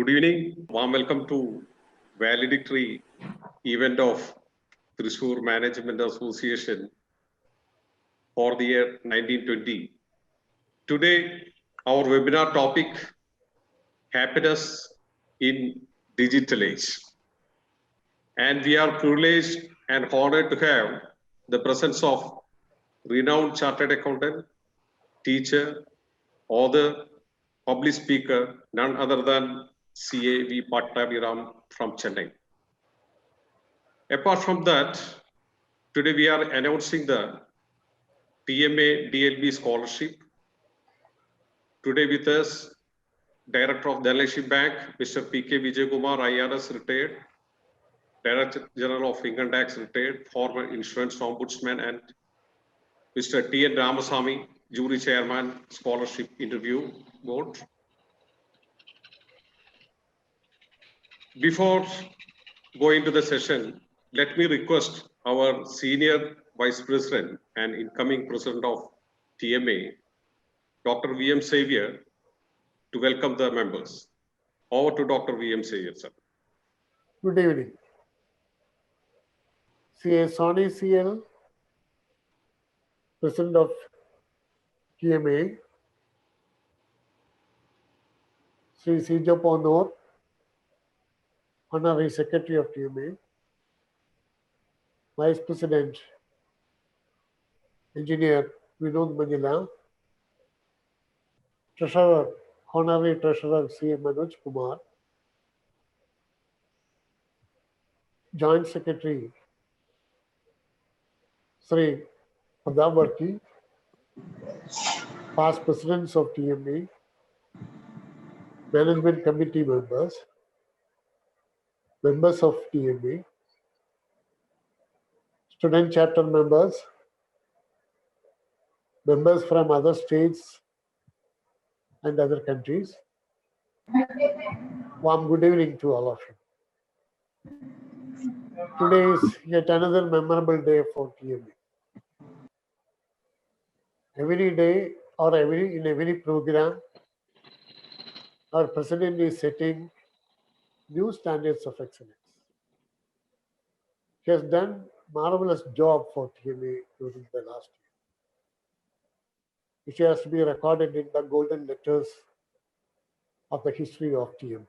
Good evening. Warm welcome to valedictory event of Thrissur Management Association for the year 1920. Today, our webinar topic, happiness in digital age. And we are privileged and honored to have the presence of renowned chartered accountant, teacher, author, public speaker, none other than CAV Pattabhiram from Chennai. Apart from that, today we are announcing the TMA DLB scholarship. Today with us, Director of Dhanlaxmi Bank, Mr. P.K. Vijay Kumar, IRS retired, Director General of Income Tax retired, former Insurance Ombudsman, and Mr. T.N. Ramasamy, Jury Chairman, Scholarship Interview Board. Before going to the session, let me request our Senior Vice President and incoming President of TMA, Dr. V.M. Xavier, to welcome the members. Over to Dr. V.M. Xavier, sir. Good evening. C.A. Soni CL, President of TMA, Sri Sijo Ponor, Honorary Secretary of TMA, Vice President, Engineer Vinod Manila, Treasurer, Honorary Treasurer C.M. Manoj Kumar, Joint Secretary Sri Padavarki, past Presidents of TMA, Management Committee members, members of TMA, student chapter members, members from other states and other countries. Warm good evening to all of you. Today is yet another memorable day for TMA. Every day or in every program, our president is setting new standards of excellence. He has done marvelous job for TMA during the last year, which has to be recorded in the golden letters of the history of TMA.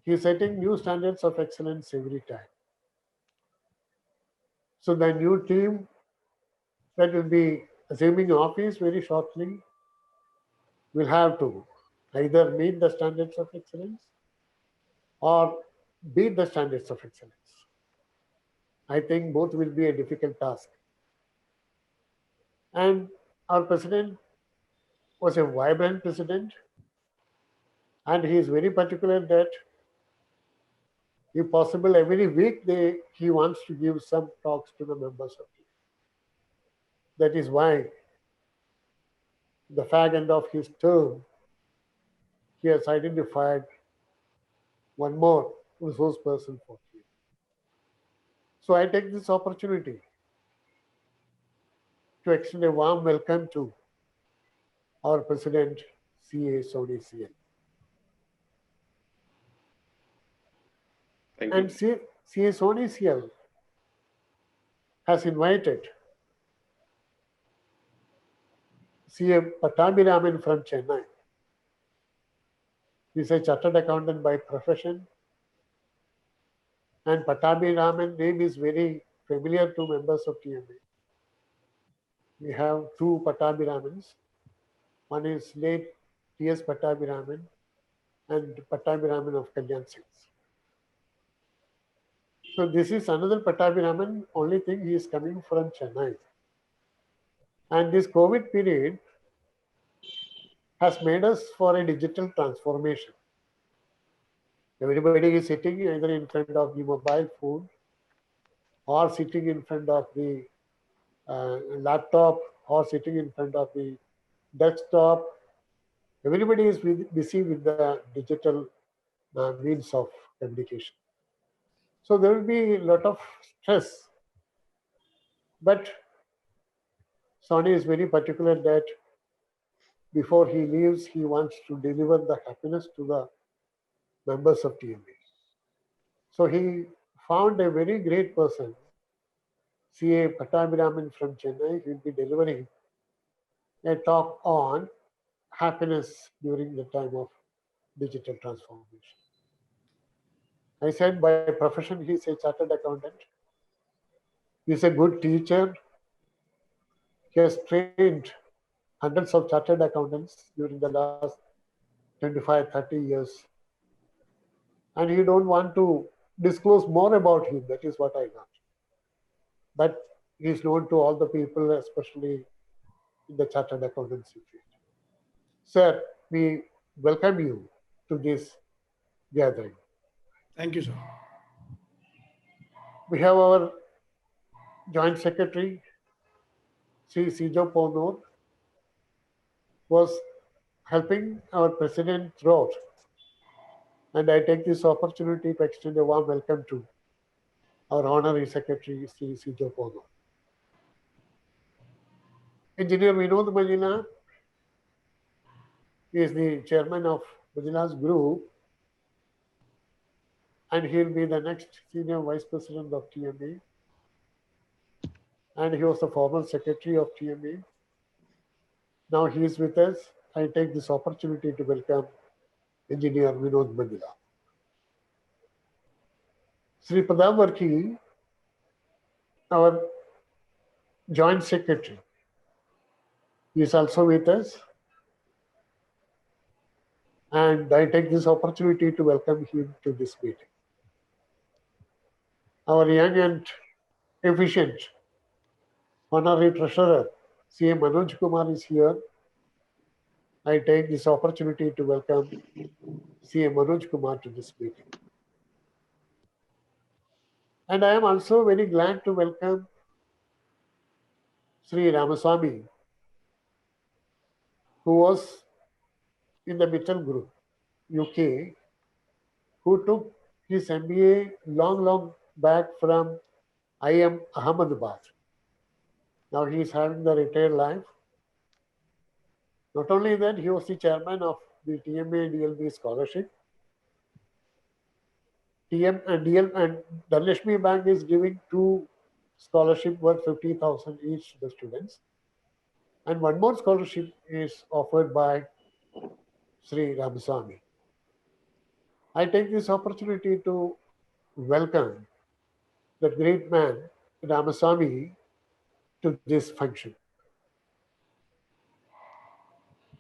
He is setting new standards of excellence every time. So the new team that will be assuming office very shortly will have to either meet the standards of excellence or beat the standards of excellence. I think both will be a difficult task. And our president was a vibrant president, and he is very particular that if possible every week he wants to give some talks to the members of the. That is why the fag end of his term, he has identified one more resource person for him. So I take this opportunity to extend a warm welcome to our President, C.A. Soni CL. Thank you. And C.A. Soni CL has invited C.A. Pattabhiraman from Chennai. He is a chartered accountant by profession, and Pattabhiraman name is very familiar to members of TMA. We have two Pattabhiramans. One is late T.S. Pattabhiraman and Pattabhiraman of Kalyan Singh. So this is another Pattabhiraman, only thing he is coming from Chennai. And this COVID period has made us for a digital transformation. Everybody is sitting either in front of the mobile phone or sitting in front of the laptop or sitting in front of the desktop. Everybody is busy with the digital means of communication. So there will be a lot of stress. But Soni is very particular that before he leaves, he wants to deliver the happiness to the members of TMA. So he found a very great person, CA Pattabhiraman from Chennai. He will be delivering a talk on happiness during the time of digital transformation. I said by profession he is a chartered accountant. He is a good teacher. He has trained hundreds of chartered accountants during the last 25, 30 years. And he don't want to disclose more about him. That is what I got. But he is known to all the people, especially in the chartered accountancy field. Sir, we welcome you to this gathering. Thank you, sir. We have our Joint Secretary, Sri Sijo Ponur, was helping our President throughout. And I take this opportunity to extend a warm welcome to our Honorary Secretary, Sri Sijo Ponur. Engineer Vinod Majila is the chairman of Majila's group, and he'll be the next senior vice president of TMA. And he was the former secretary of TMA. Now he is with us. I take this opportunity to welcome Engineer Vinod Majila. Sri Pradam Varki, our joint secretary, is also with us. And I take this opportunity to welcome him to this meeting. Our young and efficient honorary treasurer, CA Manoj Kumar, is here. I take this opportunity to welcome CA Manoj Kumar to this meeting. And I am also very glad to welcome Sri Ramaswamy, who was in the Mittal Group, UK, who took his MBA long back from IM Ahmedabad. Now he is having the retired life. Not only that, he was the chairman of the TMA DLB scholarship. TM and DL and Dhanlakshmi Bank is giving 2 scholarship worth 50,000 each to the students. And one more scholarship is offered by Sri Ramaswamy. I take this opportunity to welcome the great man Ramaswamy to this function.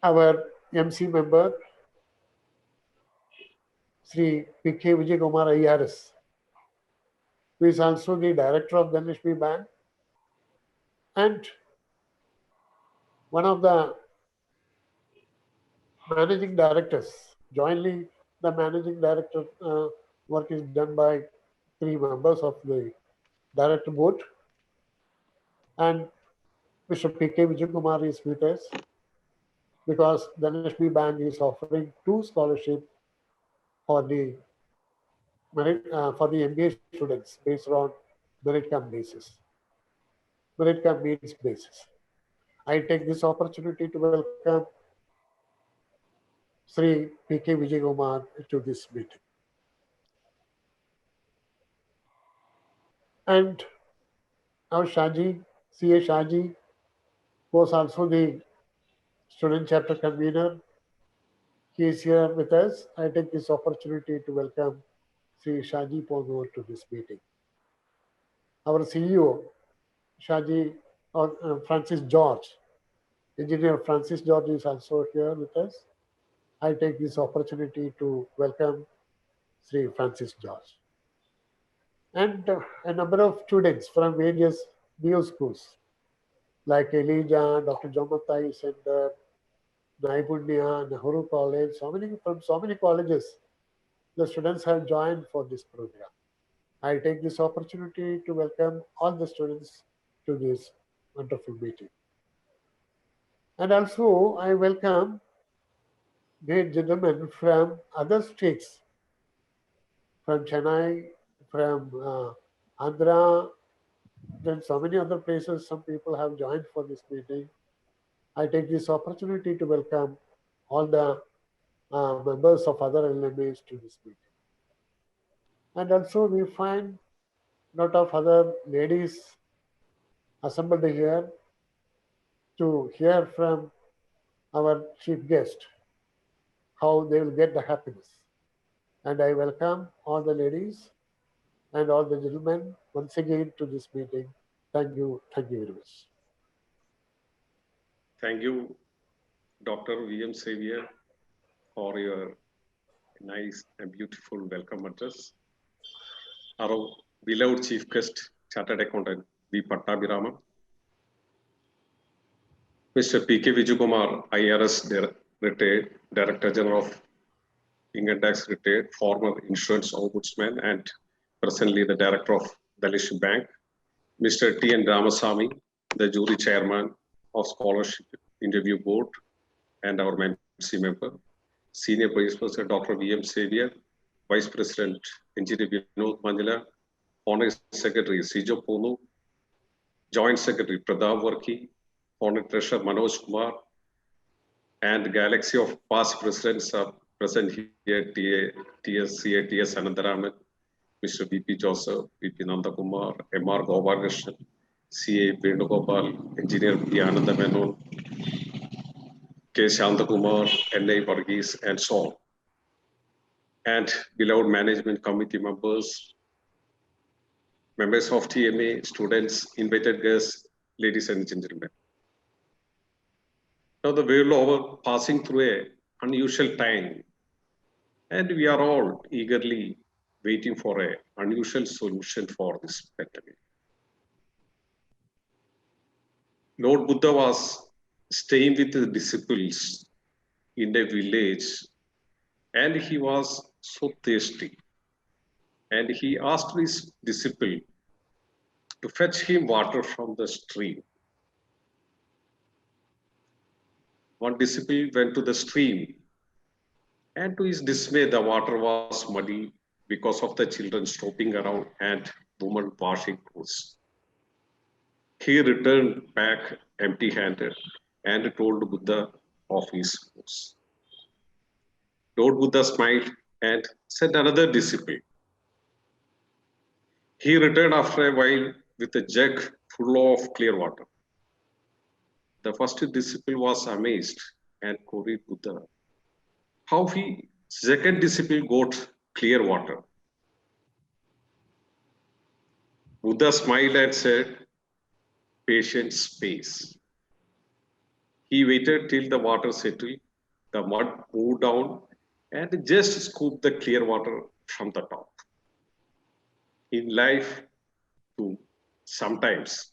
Our MC member, Sri P.K. Vijay Kumar IRS, who is also the director of Dhanlakshmi Bank and one of the managing directors. Jointly, the managing director work is done by 3 members of the director board. And Mr. P.K. Vijay Kumar is with us because Dhanlakshmi Bank is offering 2 scholarships for the MBA students based on merit cum basis. Merit cum means basis. I take this opportunity to welcome Sri P.K. Vijay Kumar to this meeting. And our Shaji, CA Shaji, was also the student chapter convener. He is here with us. I take this opportunity to welcome Sri Shaji Ponur to this meeting. Our CEO, Shaji Francis George, Engineer Francis George is also here with us. I take this opportunity to welcome Sri Francis George. And a number of students from various new schools like Elijah, Dr. Jomatai Center, Naipunya, Nehru College, from so many colleges, the students have joined for this program. I take this opportunity to welcome all the students to this wonderful meeting. And also, I welcome great gentlemen from other states, from Chennai, from Andhra, then so many other places. Some people have joined for this meeting. I take this opportunity to welcome all the members of other LMAs to this meeting. And also we find lot of other ladies assembled here to hear from our chief guest how they will get the happiness. And I welcome all the ladies and all the gentlemen once again to this meeting. Thank you very much. Thank you, Dr. V.M. Xavier, for your nice and beautiful welcome address. Our beloved chief guest, Chartered Accountant V. Pattabhiraman, Mr. P.K. Vijayakumar, IRS retired Director General of Income Tax retired, former insurance ombudsman, and presently the Director of Dhalashri Bank. Mr. T.N. Ramasamy, the jury chairman of Scholarship Interview Board and our MC member. Senior Vice President Dr. V.M. Xavier, Vice President Engineer Vinod Manjula, Honor Secretary Sijo Ponu, Joint Secretary Pradap Varki, Honor Treasurer Manoj Kumar, and galaxy of past presidents are present here, TSCA, T.S. Anandaraman, Mr. V.P. Joseph, V.P. Nandakumar, M.R. Gopalakrishnan, C.A. Venugopal, Engineer P. Ananda Menon, K. Shantakumar, N.A. Varghese, and so on. And beloved management committee members, members of TMA, students, invited guests, ladies and gentlemen. Now the world over passing through an unusual time, and we are all eagerly waiting for an unusual solution for this pandemic. Lord Buddha was staying with the disciples in a village, and he was so thirsty. And he asked his disciple to fetch him water from the stream. One disciple went to the stream, and to his dismay, the water was muddy because of the children stopping around and women washing clothes. He returned back empty-handed and told Buddha of his woes. Lord Buddha smiled and sent another disciple. He returned after a while with a jug full of clear water. The first disciple was amazed and queried Buddha how he second disciple got clear water. Buddha smiled and said, "Patience space." He waited till the water settled, the mud moved down, and just scooped the clear water from the top. In life, too, sometimes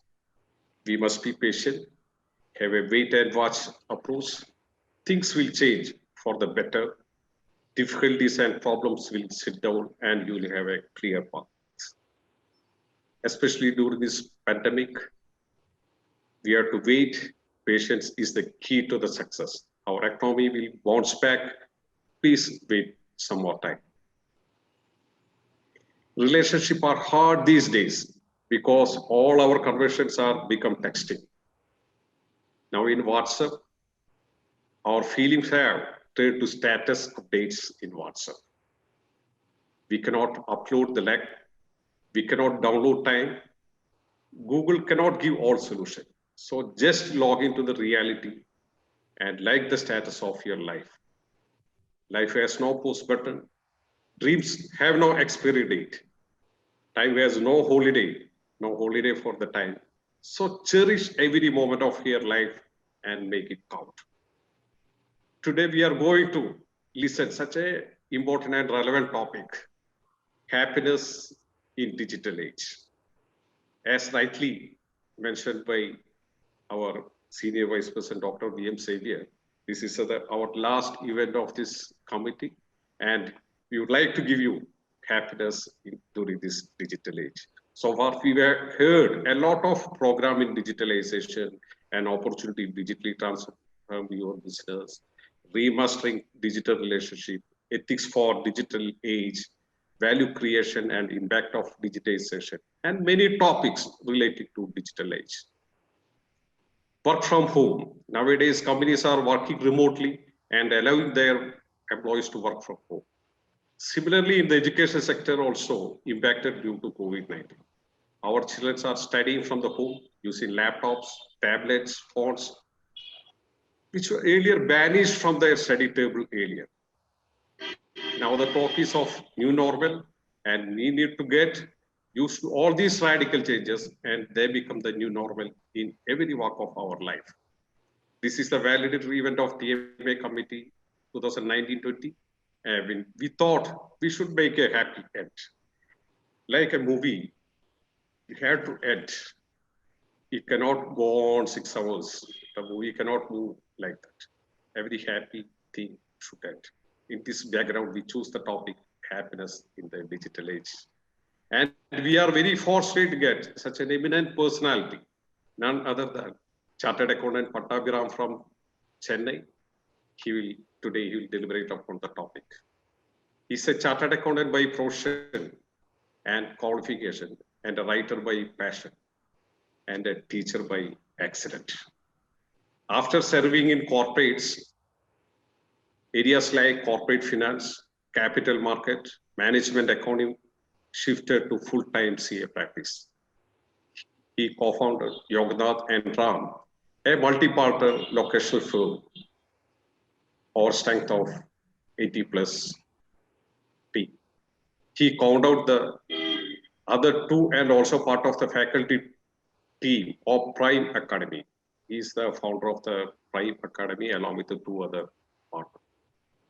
we must be patient, have a wait and watch approach. Things will change for the better. Difficulties and problems will sit down and you will have a clear path. Especially during this pandemic, we have to wait. Patience is the key to the success. Our economy will bounce back. Please wait some more time. Relationships are hard these days because all our conversations are become texting. Now in WhatsApp, our feelings have turned to status updates in WhatsApp. We cannot upload the link. We cannot download time. Google cannot give all solution. So just log into the reality and like the status of your life. Life has no pause button. Dreams have no expiry date. Time has no holiday for the time. So cherish every moment of your life and make it count. Today we are going to listen such a important and relevant topic, happiness in digital age. As rightly mentioned by our Senior Vice President, Dr. V.M. Xavier, this is our last event of this committee, and we would like to give you happiness during this digital age. So far, we have heard a lot of program in digitalization and opportunity digitally transform your business, remastering digital relationship, ethics for digital age, value creation and impact of digitization, and many topics related to digital age. work from home. Nowadays, companies are working remotely and allowing their employees to work from home. Similarly, in the education sector also impacted due to COVID-19. Our children are studying from the home using laptops, tablets, phones, which were earlier banished from their study table earlier. Now the talk is of new normal, and we need to get used to all these radical changes, and they become the new normal in every walk of our life. This is the validatory event of TMA committee 2019-20. When we thought we should make a happy end. Like a movie, you have to end. It cannot go on 6 hours. The movie cannot move like that. Every happy thing should end. In this background, we choose the topic happiness in the digital age. And we are very fortunate to get such an eminent personality, none other than Chartered Accountant Pattabhiram from Chennai. Today he will deliberate upon the topic. He's a chartered accountant by profession and qualification, and a writer by passion, and a teacher by accident. After serving in corporates, areas like corporate finance, capital market, management accounting, shifted to full-time CA practice. He co-founded Yognath and Ram, a multi-partner locational firm, or strength of 80 plus P. He called out the other two and also part of the faculty team of Prime Academy. He is the founder of the Prime Academy along with the two other partners.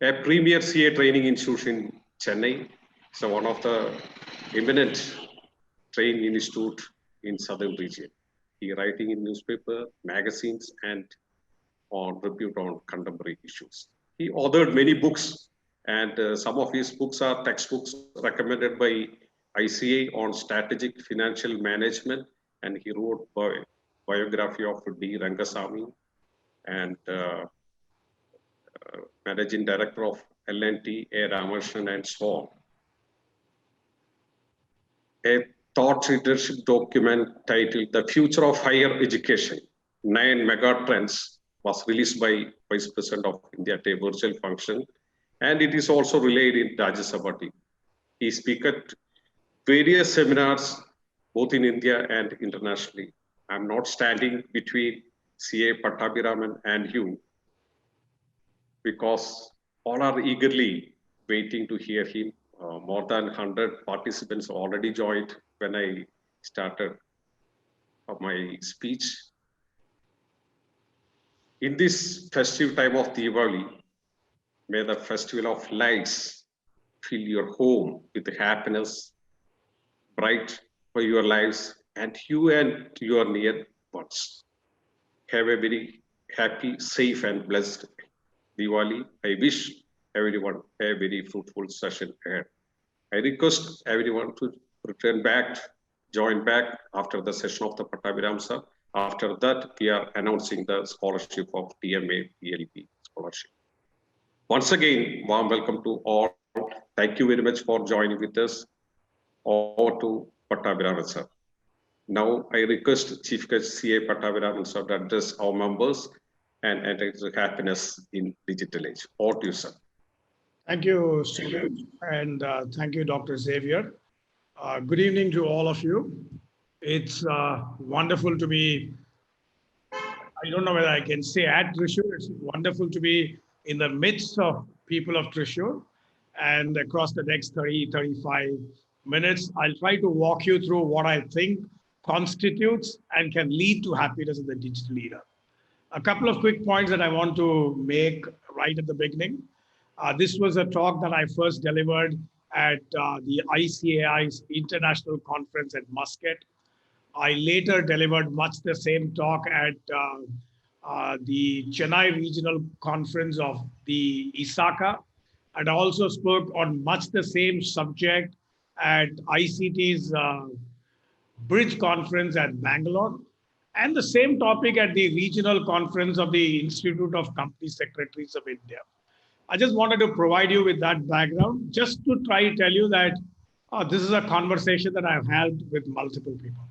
A premier CA training institution in Chennai. So one of the eminent training institute in southern region. He writing in newspaper, magazines, and on repute on contemporary issues. He authored many books, and some of his books are textbooks recommended by ICA on strategic financial management, and he wrote biography of D. Rangasamy and managing director of L&T, A. Ramakrishnan, and so on. A thought leadership document titled The Future of Higher Education, 9 Mega Trends was released by Vice President of India at a virtual function, and it is also relayed in Rajya Sabha. He speaks at various seminars, both in India and internationally. I'm not standing between CA Pattabhiraman and you, because all are eagerly waiting to hear him. More than 100 participants already joined when I started my speech. In this festive time of Diwali, may the festival of lights fill your home with happiness, bright for your lives, and you and your near ones. Have a very happy, safe, and blessed Diwali. I wish everyone a very fruitful session ahead. I request everyone to return back, join back after the session of the Pattabhiram sir. After that, we are announcing the scholarship of TMA PLP scholarship. Once again, warm welcome to all. Thank you very much for joining with us. Over to Pattabhiram sir. Now I request Chief Guest CA Pattabhiram sir to address our members and enter happiness in digital age. Over to you, sir. Thank you, Suraj, and thank you, Dr. Xavier. Good evening to all of you. It's wonderful to be, I don't know whether I can say at Thrissur, it's wonderful to be in the midst of people of Thrissur, and across the next 35 minutes, I'll try to walk you through what I think constitutes and can lead to happiness in the digital era. A couple of quick points that I want to make right at the beginning. This was a talk that I first delivered at the ICAI's International Conference at Muscat. I later delivered much the same talk at the Chennai Regional Conference of the ISACA, and I also spoke on much the same subject at ICT's Bridge Conference at Bangalore, and the same topic at the Regional Conference of the Institute of Company Secretaries of India. I just wanted to provide you with that background, just to try to tell you that this is a conversation that I've had with multiple people.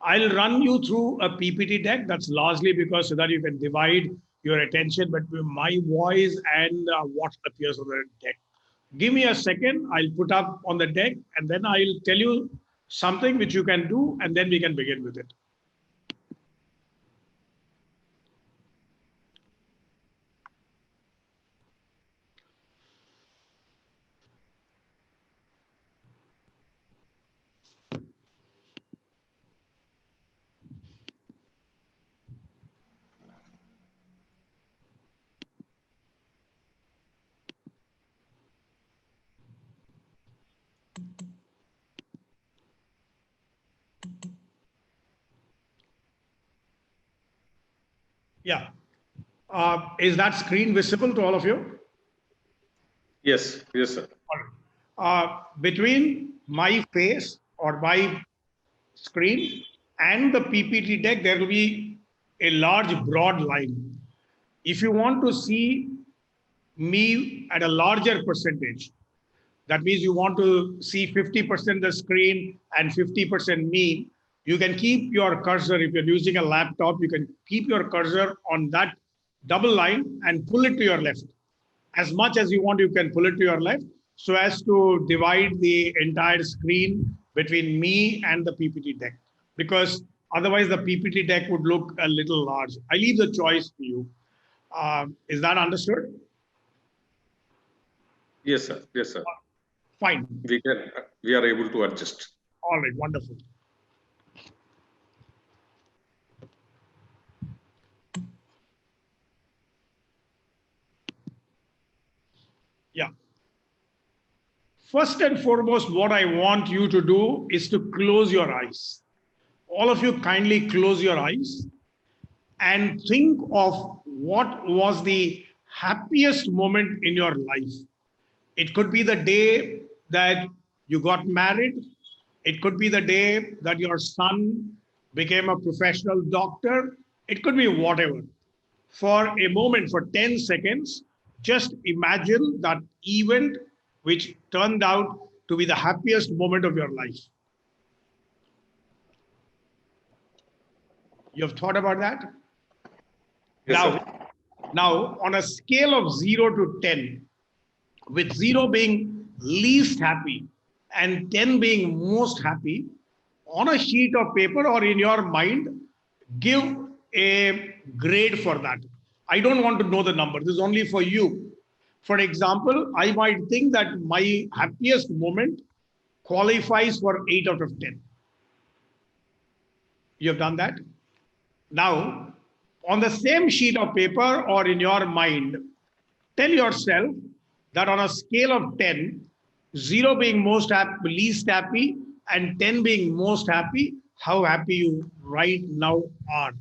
I'll run you through a PPT deck. That's largely because so that you can divide your attention between my voice and what appears on the deck. Give me a second. I'll put up on the deck and then I'll tell you something which you can do and then we can begin with it. Yeah. Is that screen visible to all of you? Yes, yes, sir. Between my face or my screen and the PPT deck, there will be a large broad line. If you want to see me at a larger percentage, that means you want to see 50% the screen and 50% me, you can keep your cursor, if you're using a laptop, you can keep your cursor on that double line and pull it to your left. As much as you want, you can pull it to your left so as to divide the entire screen between me and the PPT deck. Because otherwise the PPT deck would look a little large. I leave the choice to you. Is that understood? Yes, sir. Yes, sir. Fine. We are able to adjust. All right, wonderful. Yeah. First and foremost, what I want you to do is to close your eyes. All of you kindly close your eyes and think of what was the happiest moment in your life. It could be the day that you got married. It could be the day that your son became a professional doctor. It could be whatever. For a moment, for 10 seconds, just imagine that event which turned out to be the happiest moment of your life. You have thought about that? Yes, sir. Now, on a scale of 0 to 10, with 0 being least happy and 10 being most happy, on a sheet of paper or in your mind, give a grade for that. I don't want to know the number. This is only for you. For example, I might think that my happiest moment qualifies for 8 out of 10. You have done that? Now, on the same sheet of paper or in your mind, tell yourself that on a scale of 10, 0 being most happy, least happy, and 10 being most happy, how happy you right now are.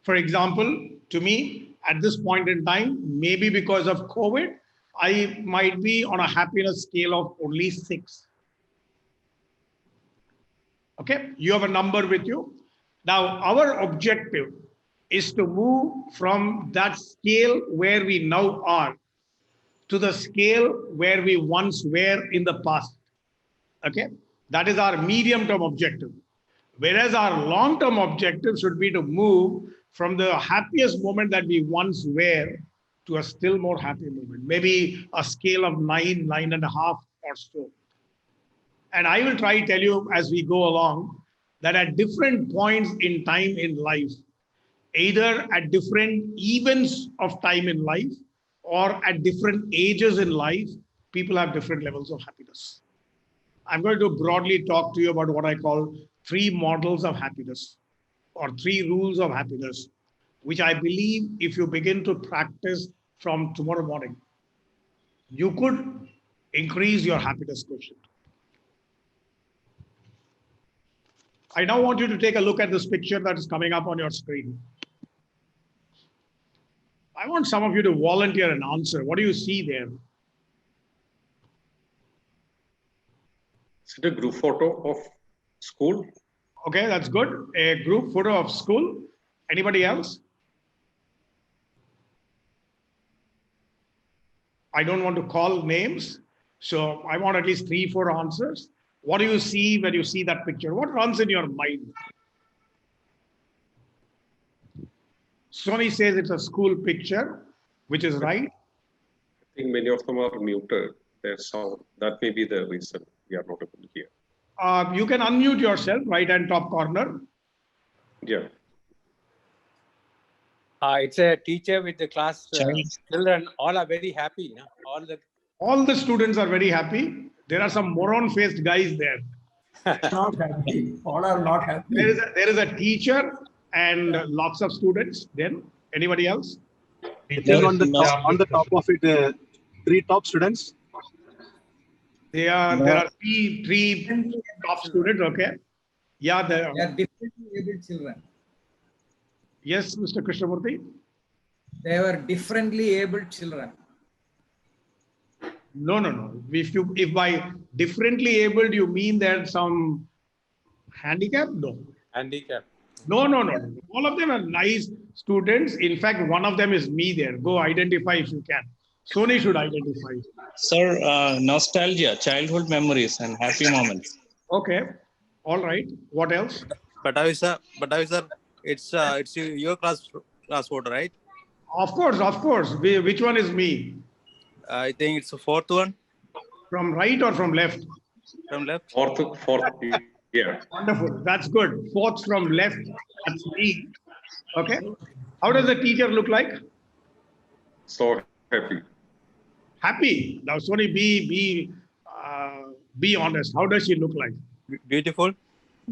For example, to me, at this point in time, maybe because of COVID, I might be on a happiness scale of only 6. Okay, you have a number with you. Now, our objective is to move from that scale where we now are to the scale where we once were in the past. Okay, that is our medium-term objective. Whereas our long-term objective should be to move from the happiest moment that we once were to a still more happy moment, maybe a scale of 9, 9.5 or so. And I will try to tell you as we go along that at different points in time in life, either at different events of time in life or at different ages in life, people have different levels of happiness. I'm going to broadly talk to you about what I call 3 models of happiness or 3 rules of happiness, which I believe if you begin to practice from tomorrow morning, you could increase your happiness quotient. I now want you to take a look at this picture that is coming up on your screen. I want some of you to volunteer an answer. What do you see there? Is it a group photo of school? Okay, that's good. A group photo of school. Anybody else? I don't want to call names, so I want at least 3, 4 answers. What do you see when you see that picture? What runs in your mind? Sony says it's a school picture, which is right. I think many of them are muted. Their sound. That may be the reason we are not able to hear. You can unmute yourself, right hand top corner. Yeah. It's a teacher with the class children. All are very happy. No? All the students are very happy. There are some moron-faced guys there. Not happy. All are not happy. There is a teacher and lots of students. Then anybody else? Then on the top of it, 3 top students. There are three top students. Okay. Yeah. They are differently abled children. Yes, Mr. Krishnamurthy. They were differently abled children. No. If by differently abled you mean there's some handicap, no. Handicap. No. All of them are nice students. In fact, one of them is me there. Go identify if you can. Sony should identify. Sir, nostalgia, childhood memories and happy moments. Okay. All right. What else? Batavi sir, it's your class photo, right? Of course. Which one is me? I think it's the 4th one. From right or from left? From left. Fourth. Yeah. Wonderful. That's good. 4th from left. That's me. Okay. How does the teacher look like? So happy. Happy. Now, Sony, be honest. How does she look like? Beautiful.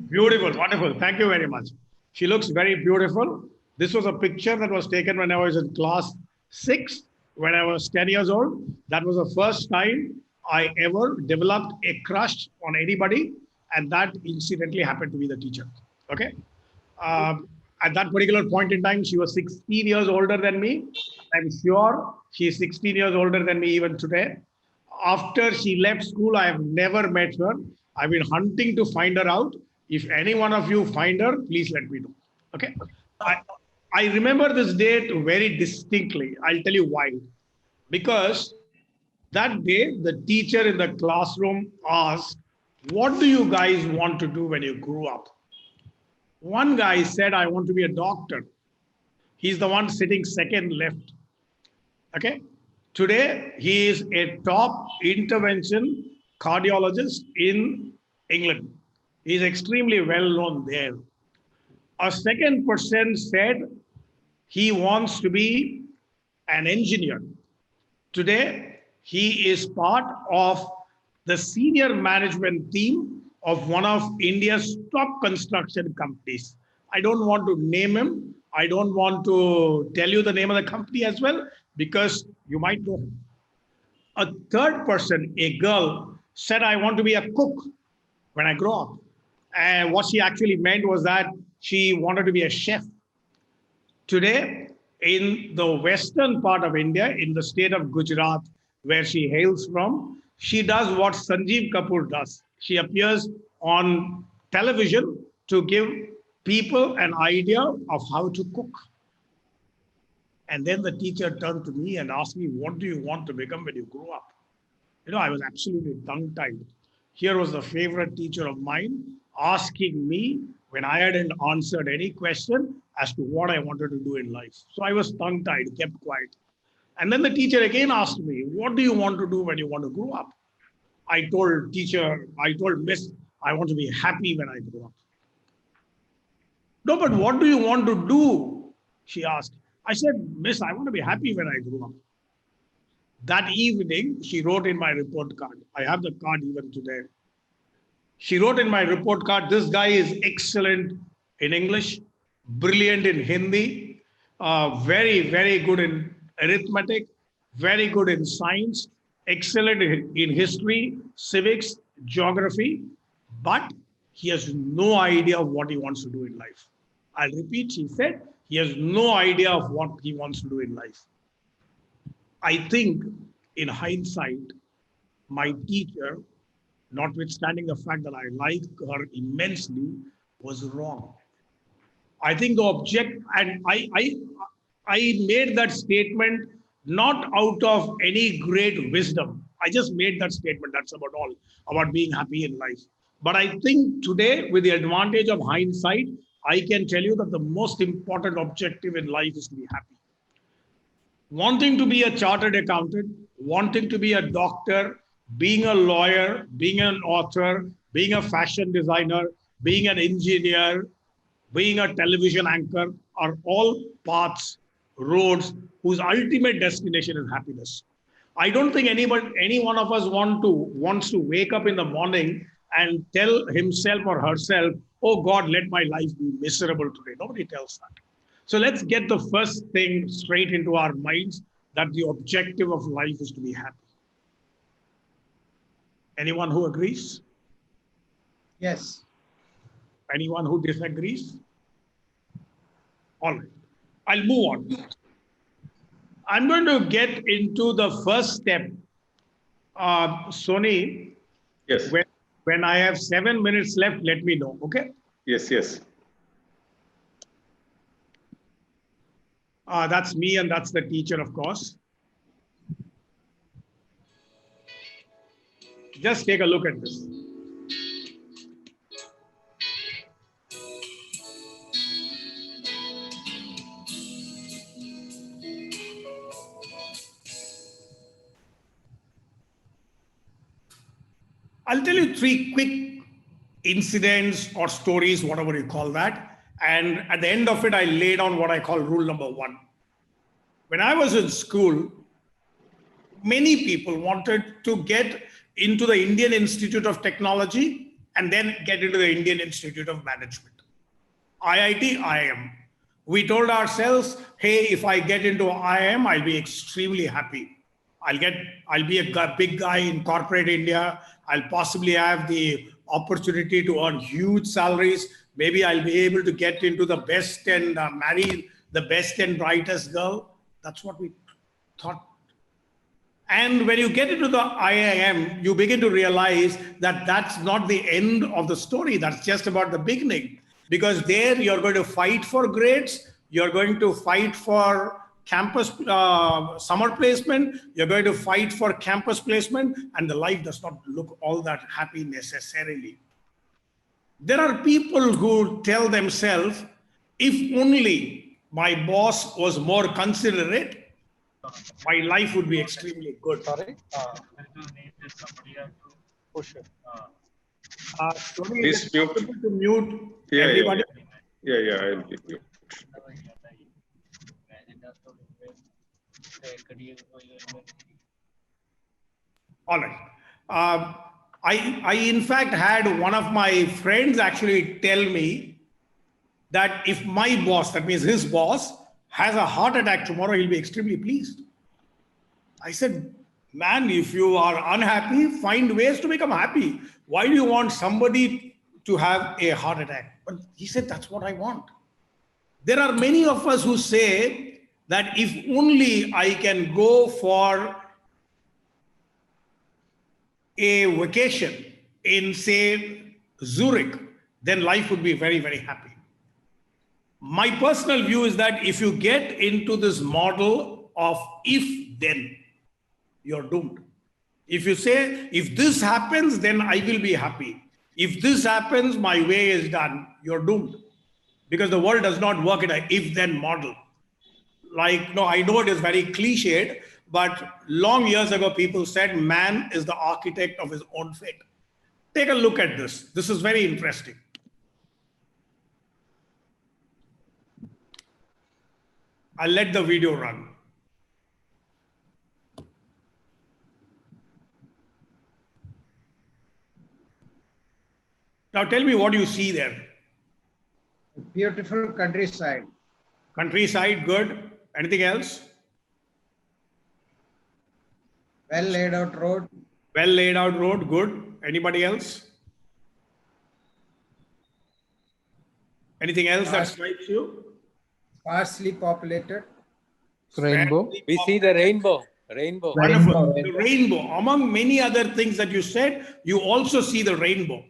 Beautiful. Wonderful. Thank you very much. She looks very beautiful. This was a picture that was taken when I was in class 6, when I was 10 years old. That was the first time I ever developed a crush on anybody. And that incidentally happened to be the teacher. Okay. At that particular point in time, she was 16 years older than me. I'm sure she's 16 years older than me even today. After she left school, I have never met her. I've been hunting to find her out. If any one of you find her, please let me know. Okay. I remember this date very distinctly. I'll tell you why. Because that day, the teacher in the classroom asked, "What do you guys want to do when you grow up?" One guy said, "I want to be a doctor." He's the one sitting second left. Okay. Today, he is a top intervention cardiologist in England. He's extremely well known there. A second person said he wants to be an engineer. Today, he is part of the senior management team of one of India's top construction companies. I don't want to name him. I don't want to tell you the name of the company as well, because you might know him. A third person, a girl, said, "I want to be a cook when I grow up." And what she actually meant was that she wanted to be a chef. Today, in the western part of India, in the state of Gujarat, where she hails from, she does what Sanjeev Kapoor does. She appears on television to give people an idea of how to cook. And then the teacher turned to me and asked me, "What do you want to become when you grow up?" I was absolutely tongue-tied. Here was the favorite teacher of mine asking me when I hadn't answered any question as to what I wanted to do in life. So I was tongue-tied, kept quiet. And then the teacher again asked me, "What do you want to do when you want to grow up?" I told Miss, "I want to be happy when I grow up." "No, but what do you want to do?" she asked. I said, "Miss, I want to be happy when I grow up." That evening, she wrote in my report card. I have the card even today. She wrote in my report card, "This guy is excellent in English, brilliant in Hindi, very, very good in arithmetic, very good in science, excellent in history, civics, geography, but he has no idea of what he wants to do in life." I'll repeat, she said, he has no idea of what he wants to do in life. I think in hindsight, my teacher, notwithstanding the fact that I like her immensely, was wrong. I think the object, and I made that statement not out of any great wisdom. I just made that statement. That's about all, about being happy in life. But I think today, with the advantage of hindsight, I can tell you that the most important objective in life is to be happy. Wanting to be a chartered accountant, wanting to be a doctor, being a lawyer, being an author, being a fashion designer, being an engineer, being a television anchor are all paths, roads whose ultimate destination is happiness. I don't think any one of us wants to wake up in the morning and tell himself or herself, oh God, let my life be miserable today. Nobody tells that. So let's get the first thing straight into our minds, that the objective of life is to be happy. Anyone who agrees? Yes. Anyone who disagrees? All right, I'll move on. I'm going to get into the first step. Sony, Yes. when I have 7 minutes left, let me know, okay? Yes, yes. That's me and that's the teacher, of course. Just take a look at this. I'll tell you 3 quick incidents or stories, whatever you call that. And at the end of it, I lay down what I call rule number 1. When I was in school, many people wanted to get into the Indian Institute of Technology and then get into the Indian Institute of Management. IIT, IIM. We told ourselves, hey, if I get into IIM, I'll be extremely happy. I'll be a big guy in corporate India. I'll possibly have the opportunity to earn huge salaries. Maybe I'll be able to get into the best and marry the best and brightest girl. That's what we thought. And when you get into the IIM, you begin to realize that that's not the end of the story. That's just about the beginning. Because there you're going to fight for grades. You're going to fight for campus summer placement, you're going to fight for campus placement, and the life does not look all that happy necessarily. There are people who tell themselves, if only my boss was more considerate, my life would be extremely good. Sorry? Please mute. To mute Yeah, everybody. Yeah, I'll be mute. All right. I in fact had one of my friends actually tell me that if my boss, that means his boss, has a heart attack tomorrow, he'll be extremely pleased. I said, man, if you are unhappy, find ways to become happy. Why do you want somebody to have a heart attack? But he said, that's what I want. There are many of us who say that if only I can go for a vacation in, say, Zurich, then life would be very, very happy. My personal view is that if you get into this model of if then, you're doomed. If you say, if this happens, then I will be happy. If this happens, my way is done, you're doomed. Because the world does not work in an if then model. Like, no, I know it is very cliched, but long years ago, people said man is the architect of his own fate. Take a look at this. This is very interesting. I'll let the video run. Now tell me what you see there. Beautiful countryside. Countryside, good. Anything else? Well laid out road. Well laid out road, good. Anybody else? Anything else that strikes you? Sparsely populated. Rainbow. We see the rainbow. Rainbow. Wonderful. The rainbow. Among many other things that you said, you also see the rainbow.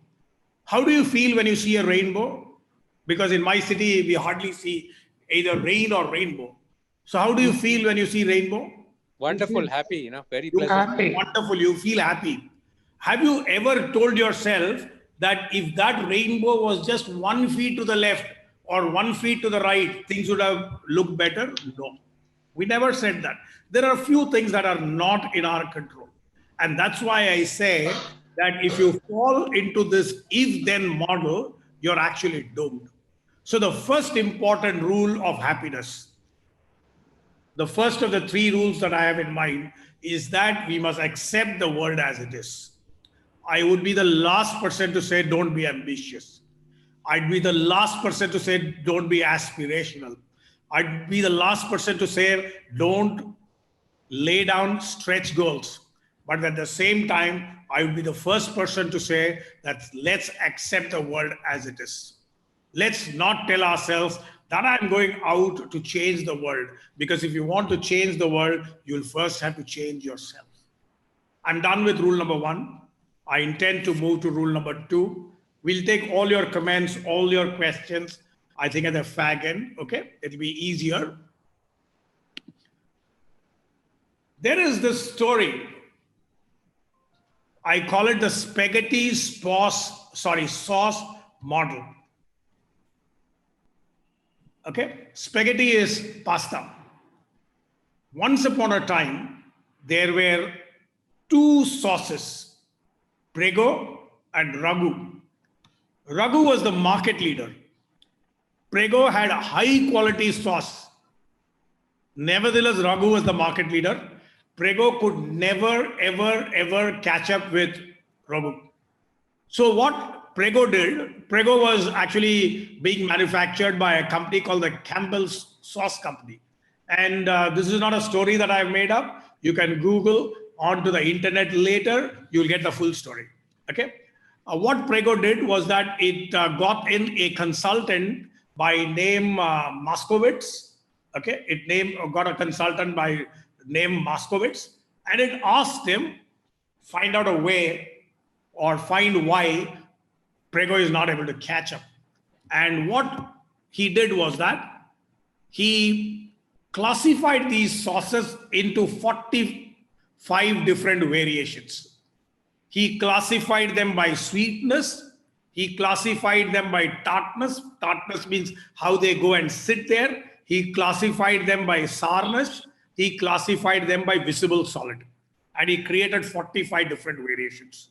How do you feel when you see a rainbow? Because in my city, we hardly see either rain or rainbow. So how do you feel when you see rainbow? Wonderful, happy, very You pleasant. happy. Wonderful. You feel happy. Have you ever told yourself that if that rainbow was just 1 feet to the left or 1 feet to the right, things would have looked better? No. We never said that. There are a few things that are not in our control. And that's why I say that if you fall into this if-then model, you're actually doomed. So the first important rule of happiness, the first of the 3 rules that I have in mind, is that we must accept the world as it is. I would be the last person to say, don't be ambitious. I'd be the last person to say, don't be aspirational. I'd be the last person to say, don't lay down stretch goals. But at the same time, I would be the first person to say that let's accept the world as it is. Let's not tell ourselves that I'm going out to change the world. Because if you want to change the world, you'll first have to change yourself. I'm done with rule number 1. I intend to move to rule number 2. We'll take all your comments, all your questions, I think at the fag end, okay? It'll be easier. There is this story. I call it the spaghetti sauce model. Okay? Spaghetti is pasta. Once upon a time, there were 2 sauces, Prego and Ragu. Ragu was the market leader. Prego had a high quality sauce. Nevertheless, Ragu was the market leader. Prego could never, ever catch up with Ragu. So what Prego did, Prego was actually being manufactured by a company called the Campbell's Sauce Company. And this is not a story that I've made up. You can Google onto the internet later, you'll get the full story. Okay. What Prego did was that it got in a consultant by name Moskowitz. Okay, got a consultant by name Moskowitz, and it asked him find out a way or find why Prego is not able to catch up. And what he did was that he classified these sauces into 45 different variations. He classified them by sweetness. He classified them by tartness. Tartness means how they go and sit there. He classified them by sourness. He classified them by visible solid. And he created 45 different variations.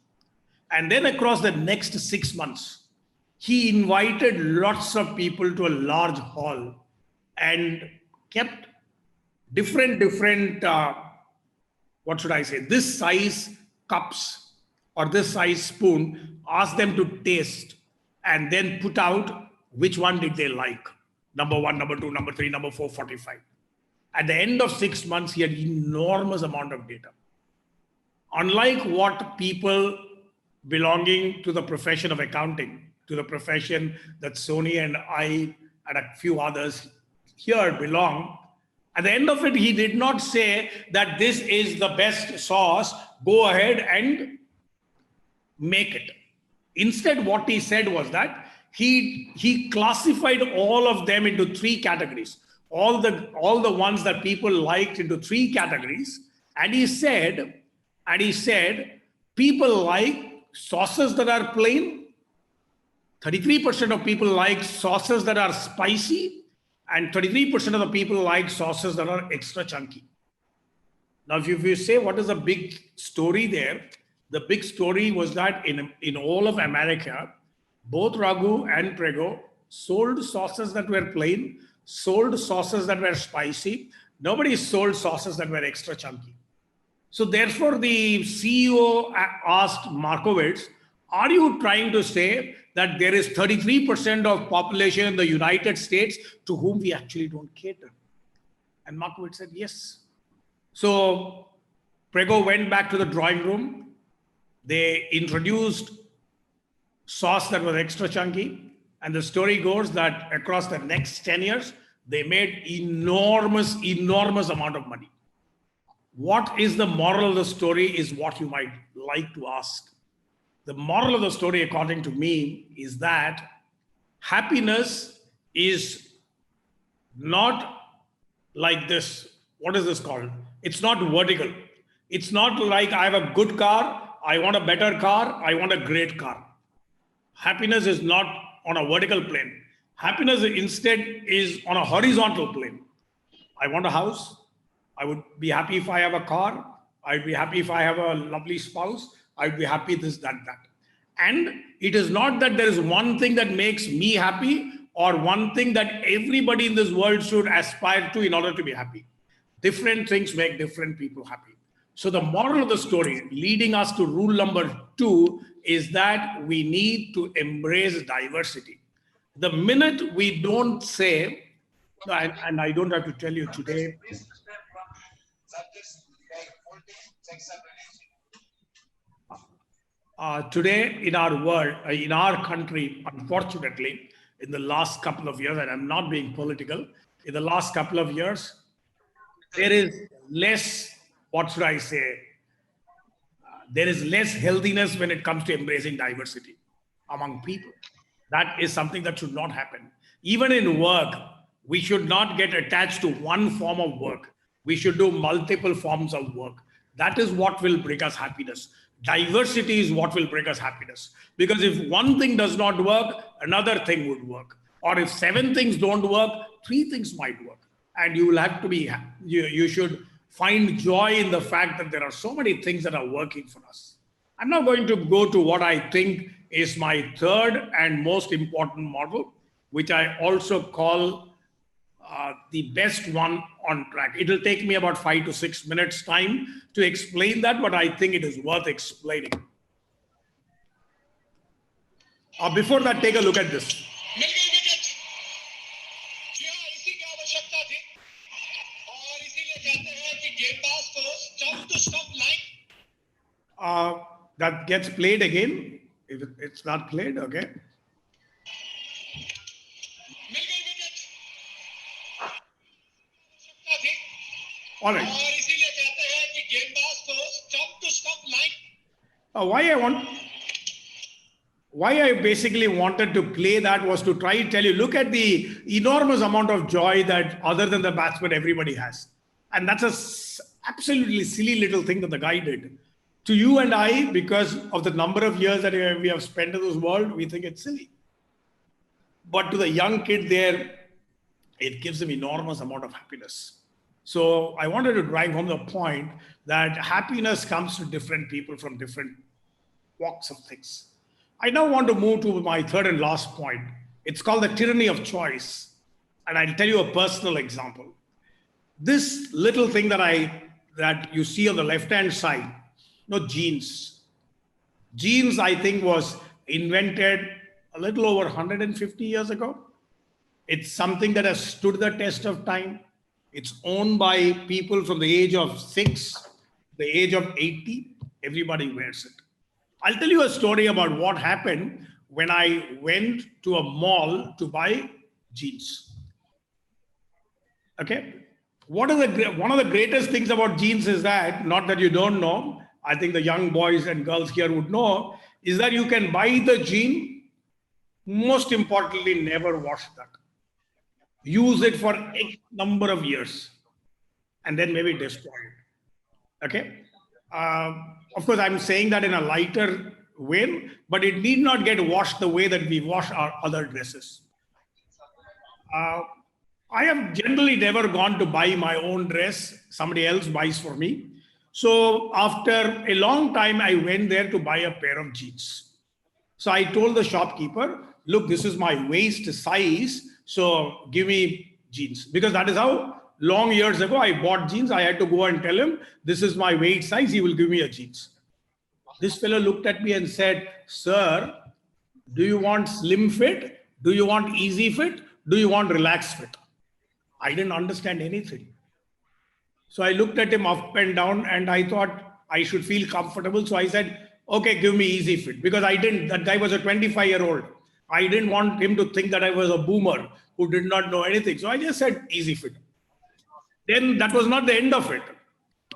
And then across the next 6 months, he invited lots of people to a large hall and kept different, what should I say, this size cups or this size spoon, asked them to taste and then put out which one did they like. Number 1, number 2, number 3, number 4, 45. At the end of 6 months, he had enormous amount of data. Unlike what people belonging to the profession of accounting, to the profession that Sony and I and a few others here belong, at the end of it, he did not say that this is the best sauce, go ahead and make it. Instead, what he said was that he classified all of them into 3 categories. All the ones that people liked into 3 categories. And he said, people like sauces that are plain. 33% of people like sauces that are spicy. And 33% of the people like sauces that are extra chunky. Now, if you say what is the big story there, the big story was that in all of America, both Ragu and Prego sold sauces that were plain, sold sauces that were spicy. Nobody sold sauces that were extra chunky. So therefore, the CEO asked Markowitz, are you trying to say that there is 33% of population in the United States to whom we actually don't cater? And Markowitz said, yes. So Prego went back to the drawing room. They introduced sauce that was extra chunky. And the story goes that across the next 10 years, they made enormous amount of money. What is the moral of the story is what you might like to ask. The moral of the story, according to me, is that happiness is not like this. What is this called? It's not vertical. It's not like I have a good car, I want a better car, I want a great car. Happiness is not on a vertical plane. Happiness instead is on a horizontal plane. I want a house. I would be happy if I have a car. I'd be happy if I have a lovely spouse. I'd be happy this, that. And it is not that there is one thing that makes me happy or one thing that everybody in this world should aspire to in order to be happy. Different things make different people happy. So the moral of the story leading us to rule number 2 is that we need to embrace diversity. The minute we don't say, and I don't have to tell you today, today in our world, in our country, unfortunately, in the last couple of years, and I'm not being political, in the last couple of years, there is less, what should I say? There is less healthiness when it comes to embracing diversity among people. That is something that should not happen. Even in work, we should not get attached to one form of work. We should do multiple forms of work. That is what will bring us happiness. Diversity is what will bring us happiness. Because if one thing does not work, another thing would work. Or if 7 things don't work, 3 things might work. And you will have to be, you should find joy in the fact that there are so many things that are working for us. I'm now going to go to what I think is my third and most important model, which I also call the best one on track. It will take me about 5 to 6 minutes time to explain that, but I think it is worth explaining. Before that, take a look at this. That gets played again. If it's not played, okay. All right. Why I basically wanted to play that was to try to tell you, look at the enormous amount of joy that other than the batsman, everybody has. And that's a absolutely silly little thing that the guy did. To you and I, because of the number of years that we have spent in this world, we think it's silly. But to the young kid there, it gives him enormous amount of happiness. So I wanted to drive home the point that happiness comes to different people from different walks of things. I now want to move to my third and last point. It's called the tyranny of choice. And I'll tell you a personal example. This little thing that you see on the left-hand side, jeans. Jeans, I think, was invented a little over 150 years ago. It's something that has stood the test of time. It's owned by people from the age of 6, the age of 80. Everybody wears it. I'll tell you a story about what happened when I went to a mall to buy jeans. Okay. One of the greatest things about jeans is that, not that you don't know, I think the young boys and girls here would know, is that you can buy the jean, most importantly, never wash that. Use it for X number of years and then maybe destroy it. Okay. Of course, I'm saying that in a lighter way, but it need not get washed the way that we wash our other dresses. I have generally never gone to buy my own dress. Somebody else buys for me. So after a long time, I went there to buy a pair of jeans. So I told the shopkeeper, look, this is my waist size. So give me jeans, because that is how long years ago I bought jeans. I had to go and tell him, this is my weight size. He will give me a jeans. This fellow looked at me and said, sir, do you want slim fit? Do you want easy fit? Do you want relaxed fit? I didn't understand anything. So I looked at him up and down and I thought I should feel comfortable. So I said, okay, give me easy fit, because that guy was a 25-year-old. I didn't want him to think that I was a boomer who did not know anything. So I just said easy fit. Then that was not the end of it.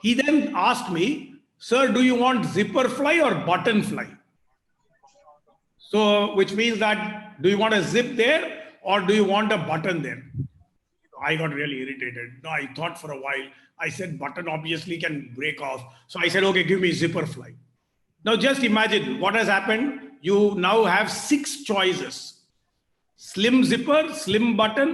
He then asked me, sir, do you want zipper fly or button fly? So, which means that, do you want a zip there or do you want a button there? I got really irritated. No, I thought for a while. I said button obviously can break off. So I said, okay, give me zipper fly. Now just imagine what has happened. you now have 6 choices: slim zipper, slim button,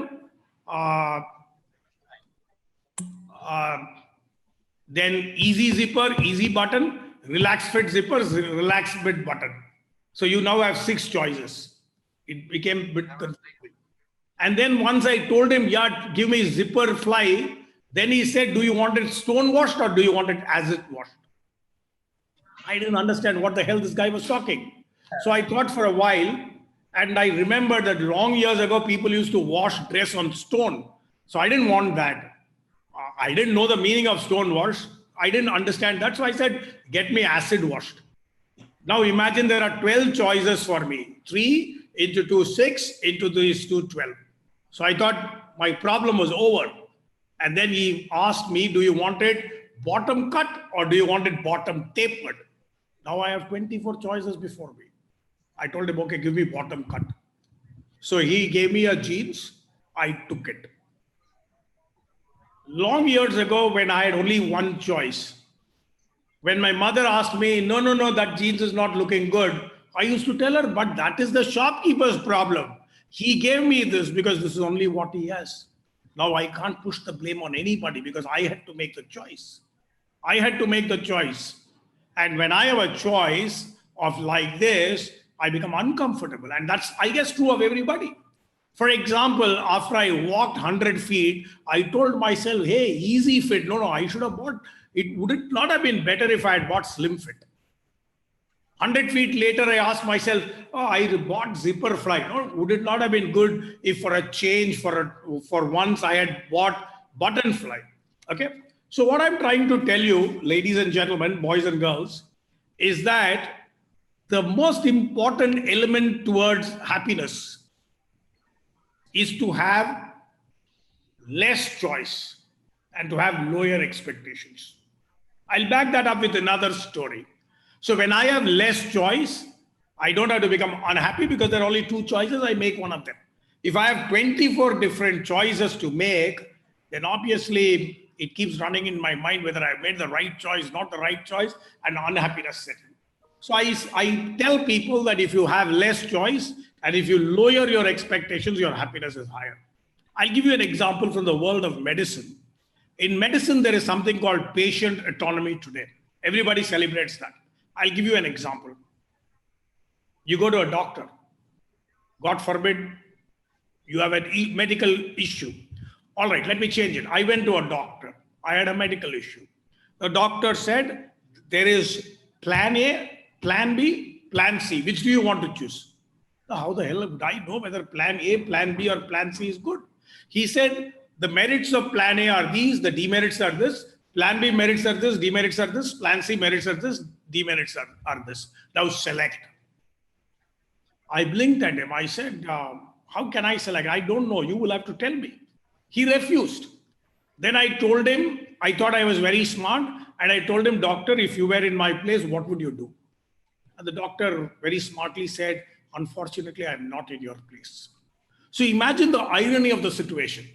then easy zipper, easy button, relaxed fit zipper, relaxed fit button. So you now have 6 choices. It became a bit confusing. And then once I told him, yeah, give me zipper fly, then he said, do you want it stone washed or do you want it acid washed? I didn't understand what the hell this guy was talking. So I thought for a while, and I remember that long years ago, people used to wash dress on stone. So I didn't want that. I didn't know the meaning of stone wash. I didn't understand that. So I said, get me acid washed. Now imagine there are 12 choices for me. 3 into 2, 6 into these 2, 12. So I thought my problem was over. And then he asked me, do you want it bottom cut or do you want it bottom tapered? Now I have 24 choices before me. I told him, okay, give me bottom cut. So he gave me a jeans. I took it. Long years ago, when I had only one choice, when my mother asked me, no, that jeans is not looking good, I used to tell her, but that is the shopkeeper's problem. He gave me this because this is only what he has. Now I can't push the blame on anybody because I had to make the choice. I had to make the choice. And when I have a choice of like this, I become uncomfortable. And that's, I guess, true of everybody. For example, after I walked 100 feet, I told myself, hey, easy fit. No, I should have bought it. Would it not have been better if I had bought slim fit? 100 feet later, I asked myself, oh, I bought zipper fly. No, would it not have been good if for a change, for once I had bought button fly? Okay. So what I'm trying to tell you, ladies and gentlemen, boys and girls, is that the most important element towards happiness is to have less choice and to have lower expectations. I'll back that up with another story. So when I have less choice, I don't have to become unhappy because there are only 2 choices, I make one of them. If I have 24 different choices to make, then obviously it keeps running in my mind whether I made the right choice, not the right choice, and unhappiness setting. So I tell people that if you have less choice and if you lower your expectations, your happiness is higher. I'll give you an example from the world of medicine. In medicine, there is something called patient autonomy today. Everybody celebrates that. I'll give you an example. You go to a doctor. God forbid, you have a medical issue. All right, let me change it. I went to a doctor. I had a medical issue. The doctor said, there is plan A, plan B, plan C. Which do you want to choose? Now, how the hell would I know whether plan A, plan B, or plan C is good? He said, the merits of plan A are these, the demerits are this, plan B merits are this, demerits are this, plan C merits are this, demerits are this. Now select. I blinked at him. I said, how can I select? I don't know. You will have to tell me. He refused. Then I told him, I thought I was very smart, and I told him, doctor, if you were in my place, what would you do? And the doctor very smartly said, unfortunately, I'm not in your place. So imagine the irony of the situation.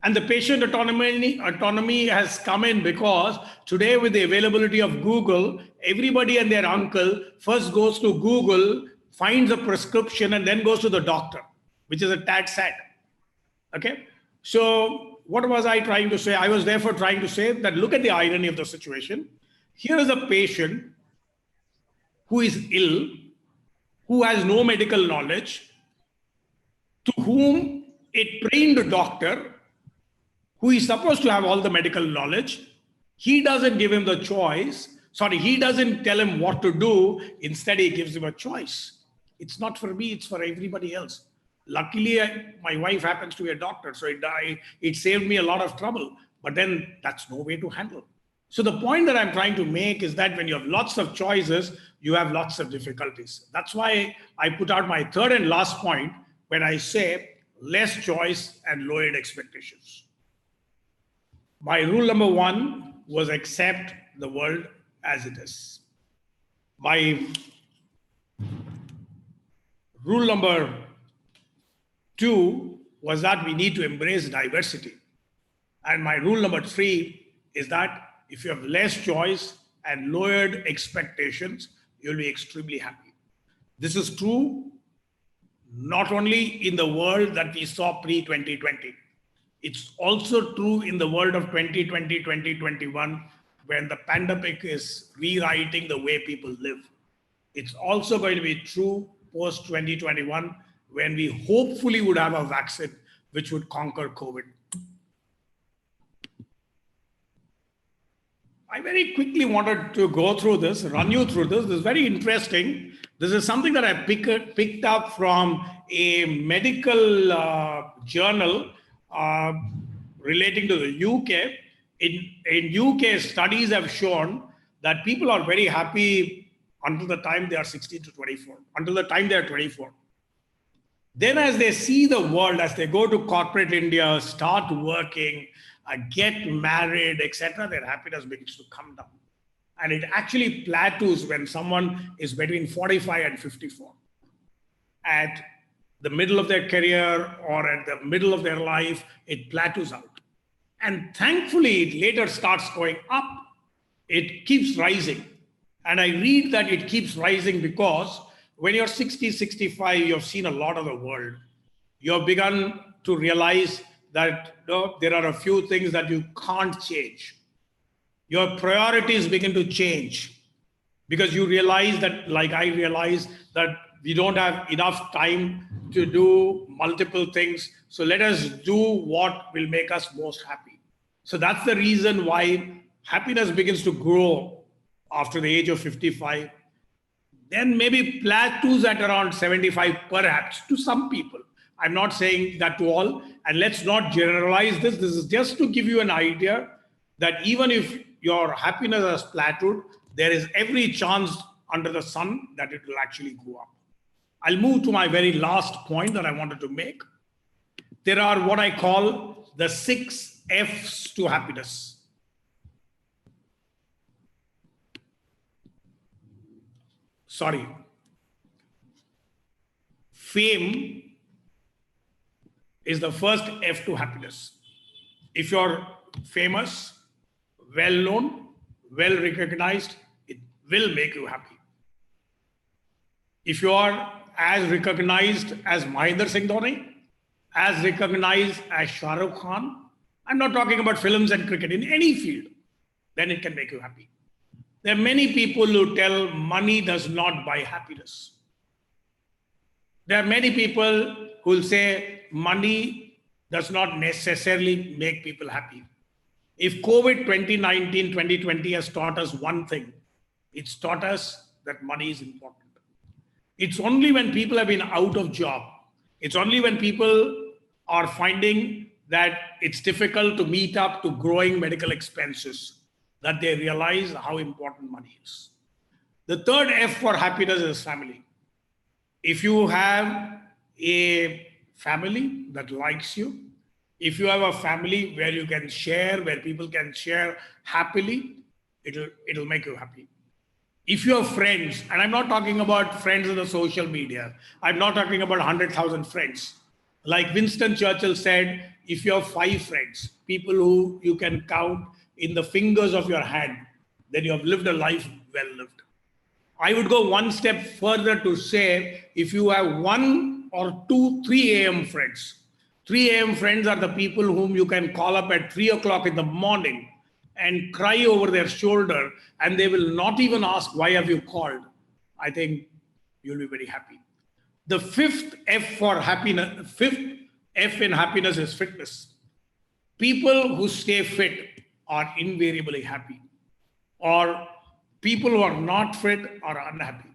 And the patient autonomy has come in because today with the availability of Google, everybody and their uncle first goes to Google, finds a prescription, and then goes to the doctor, which is a tad sad. Okay. So what was I trying to say? I was therefore trying to say that look at the irony of the situation. Here is a patient who is ill, who has no medical knowledge, to whom a trained doctor who is supposed to have all the medical knowledge, he doesn't give him the choice. Sorry, he doesn't tell him what to do. Instead, he gives him a choice. It's not for me, it's for everybody else. Luckily, my wife happens to be a doctor, so it saved me a lot of trouble. But then that's no way to handle. So the point that I'm trying to make is that when you have lots of choices, you have lots of difficulties. That's why I put out my third and last point when I say less choice and lowered expectations. My rule number 1 was accept the world as it is. My rule number 2 was that we need to embrace diversity. And my rule number 3 is that if you have less choice and lowered expectations, you'll be extremely happy. This is true not only in the world that we saw pre-2020. It's also true in the world of 2020, 2021, when the pandemic is rewriting the way people live. It's also going to be true post 2021, when we hopefully would have a vaccine which would conquer COVID. I very quickly wanted to go through this, run you through this. This is very interesting. This is something that I picked up from a medical journal relating to the UK. In UK, studies have shown that people are very happy until the time they are 16 to 24, until the time they are 24. Then as they see the world, as they go to corporate India, start working, get married, etc., their happiness begins to come down. And it actually plateaus when someone is between 45 and 54. At the middle of their career or at the middle of their life, it plateaus out. And thankfully, it later starts going up. It keeps rising. And I read that it keeps rising because when you're 60, 65, you've seen a lot of the world. You've begun to realize that there are a few things that you can't change. Your priorities begin to change because you realize that, like I realized, that we don't have enough time to do multiple things. So let us do what will make us most happy. So that's the reason why happiness begins to grow after the age of 55. Then maybe plateaus at around 75, perhaps, to some people. I'm not saying that to all. And let's not generalize this. This is just to give you an idea that even if your happiness has plateaued, there is every chance under the sun that it will actually go up. I'll move to my very last point that I wanted to make. There are what I call the 6 F's to happiness. Sorry. Fame is the first F to happiness. If you're famous, well known, well recognized, it will make you happy. If you are as recognized as Mahendra Singh Dhoni, as recognized as Shah Rukh Khan, I'm not talking about films and cricket, in any field, then it can make you happy. There are many people who tell money does not buy happiness. There are many people who will say money does not necessarily make people happy. If COVID 2019, 2020 has taught us one thing, it's taught us that money is important. It's only when people have been out of job, it's only when people are finding that it's difficult to meet up to growing medical expenses that they realize how important money is. The third F for happiness is family. If you have a family that likes you, if you have a family where you can share, where people can share happily, it'll make you happy. If you have friends, and I'm not talking about friends on the social media, I'm not talking about 100,000 friends. Like Winston Churchill said, if you have 5 friends, people who you can count in the fingers of your hand, then you have lived a life well lived. I would go one step further to say, if you have 1 or 2, 3 a.m. friends, 3 a.m. friends are the people whom you can call up at 3 o'clock in the morning and cry over their shoulder, and they will not even ask, why have you called? I think you'll be very happy. The 5th F for happiness, 5th F in happiness is fitness. People who stay fit are invariably happy, or people who are not fit are unhappy.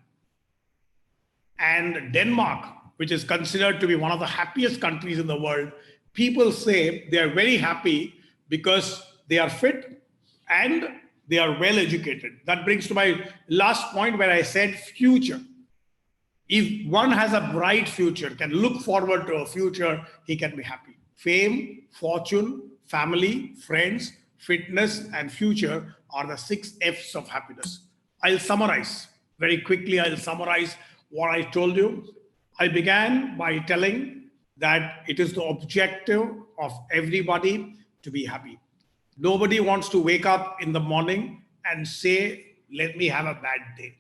And Denmark, which is considered to be one of the happiest countries in the world, people say they are very happy because they are fit and they are well educated. That brings to my last point where I said future. If one has a bright future, can look forward to a future, he can be happy. Fame, fortune, family, friends, fitness, and future are the 6 F's of happiness. I'll summarize very quickly. I'll summarize what I told you. I began by telling that it is the objective of everybody to be happy. Nobody wants to wake up in the morning and say, let me have a bad day.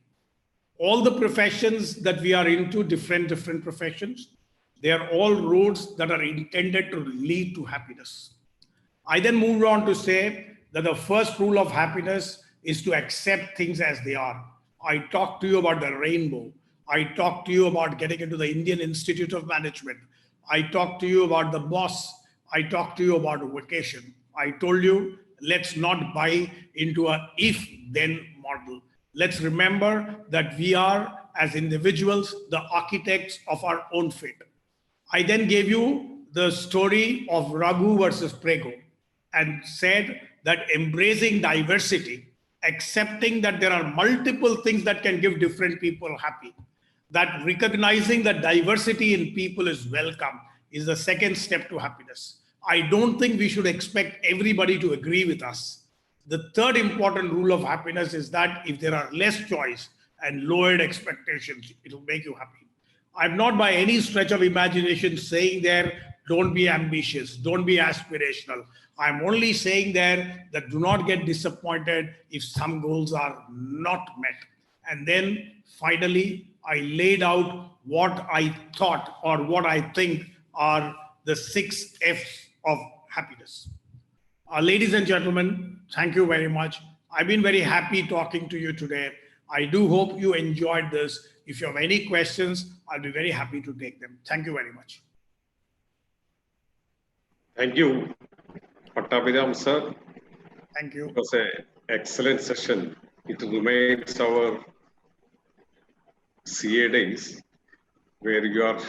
all the professions that we are into, different professions, they are all roads that are intended to lead to happiness. I then moved on to say that the first rule of happiness is to accept things as they are. I talked to you about the rainbow. I talked to you about getting into the Indian Institute of Management. I talked to you about the boss. I talked to you about a vacation. I told you, let's not buy into a if-then model. Let's remember that we are, as individuals, the architects of our own fate. I then gave you the story of Raghu versus Prego and said that embracing diversity, accepting that there are multiple things that can give different people happy, that recognizing that diversity in people is welcome is the second step to happiness. I don't think we should expect everybody to agree with us. The third important rule of happiness is that if there are less choice and lowered expectations, it will make you happy. I'm not by any stretch of imagination saying there, don't be ambitious, don't be aspirational. I'm only saying there that do not get disappointed if some goals are not met. And then finally, I laid out what I thought or what I think are the 6 F's of happiness. Ladies and gentlemen, thank you very much. I've been very happy talking to you today. I do hope you enjoyed this. If you have any questions, I'll be very happy to take them. Thank you very much. Thank you, Pattabhiram sir. Thank you. It was an excellent session. It reminds our CA days where you are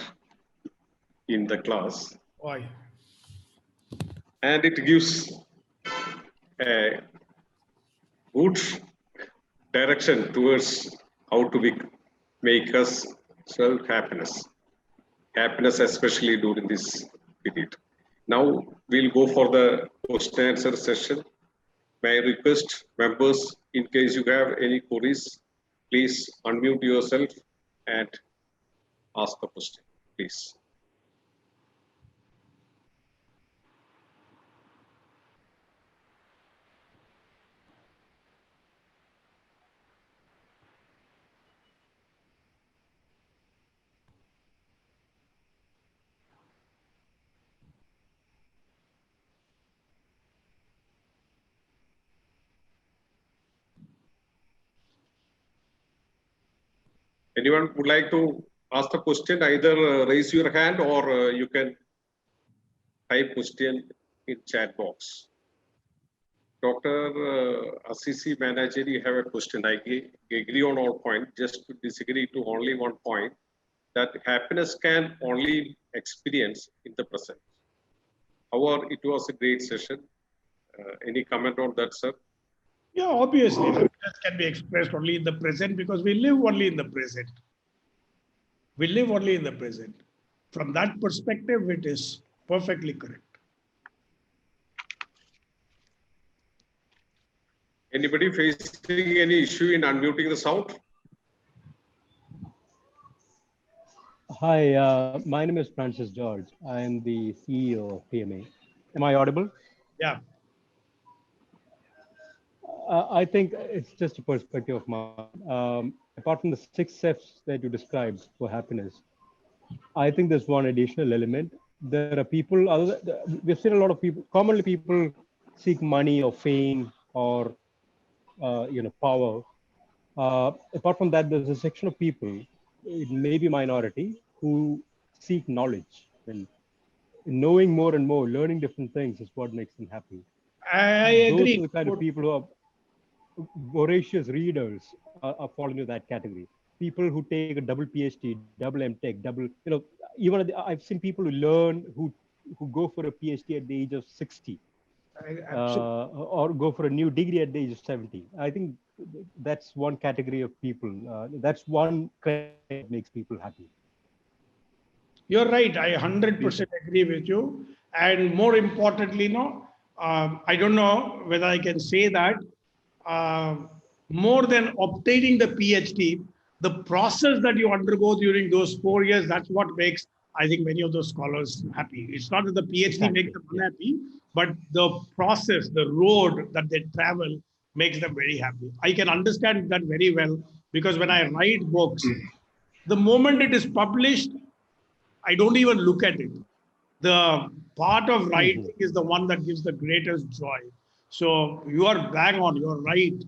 in the class. Why? And it gives a good direction towards how to make us happiness, especially during this period. Now we'll go for the question and answer session. May I request members, in case you have any queries, please unmute yourself and ask the question, please. Anyone would like to ask the question, either raise your hand or you can type question in chat box. Dr. Assisi Manager, you have a question. I agree on all points, just to disagree to only one point, that happiness can only experience in the present. However, it was a great session. Any comment on that, sir? Yeah, obviously, happiness can be expressed only in the present because we live only in the present. We live only in the present. From that perspective, it is perfectly correct. Anybody facing any issue in unmuting the sound? Hi, my name is Francis George. I am the CEO of PMA. Am I audible? Yeah. I think it's just a perspective of mine. Apart from the 6 F's that you described for happiness, I think there's one additional element. There are people, we've seen a lot of people, commonly people seek money or fame or power. Apart from that, there's a section of people, it may be minority, who seek knowledge. And knowing more and more, learning different things is what makes them happy. I agree. Those are the kind of people who are voracious readers are fall into that category. People who take a double PhD, double MTech, double, even I've seen people who learn, who go for a PhD at the age of 60, or go for a new degree at the age of 70. I think that's one category of people. That's one that makes people happy. You're right. I 100% agree with you. And more importantly, I don't know whether I can say that more than obtaining the PhD, the process that you undergo during those 4 years, that's what makes, I think, many of those scholars happy. It's not that the PhD makes them unhappy, but the process, the road that they travel makes them very happy. I can understand that very well because when I write books, the moment it is published, I don't even look at it. The part of writing is the one that gives the greatest joy. So you are bang on, you're right.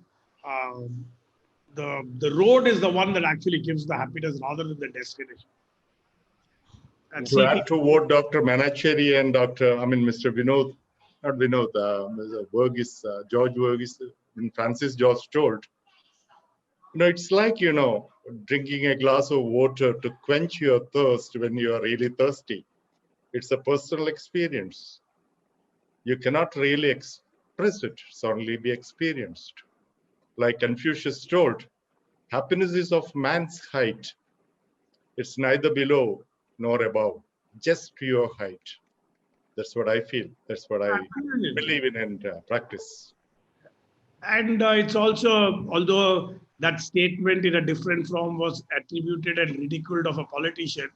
The road is the one that actually gives the happiness rather than the destination. And to add to what Dr. Manacheri and Mr. Vinod, not Vinod, Mr. Verghese, George Verghese and Francis George told, it's like, drinking a glass of water to quench your thirst when you are really thirsty. It's a personal experience. You cannot really express it, it's only be experienced. Like Confucius told, happiness is of man's height. It's neither below nor above, just to your height. That's what I feel. That's what I believe in and practice. And it's also, although that statement in a different form was attributed and ridiculed of a politician,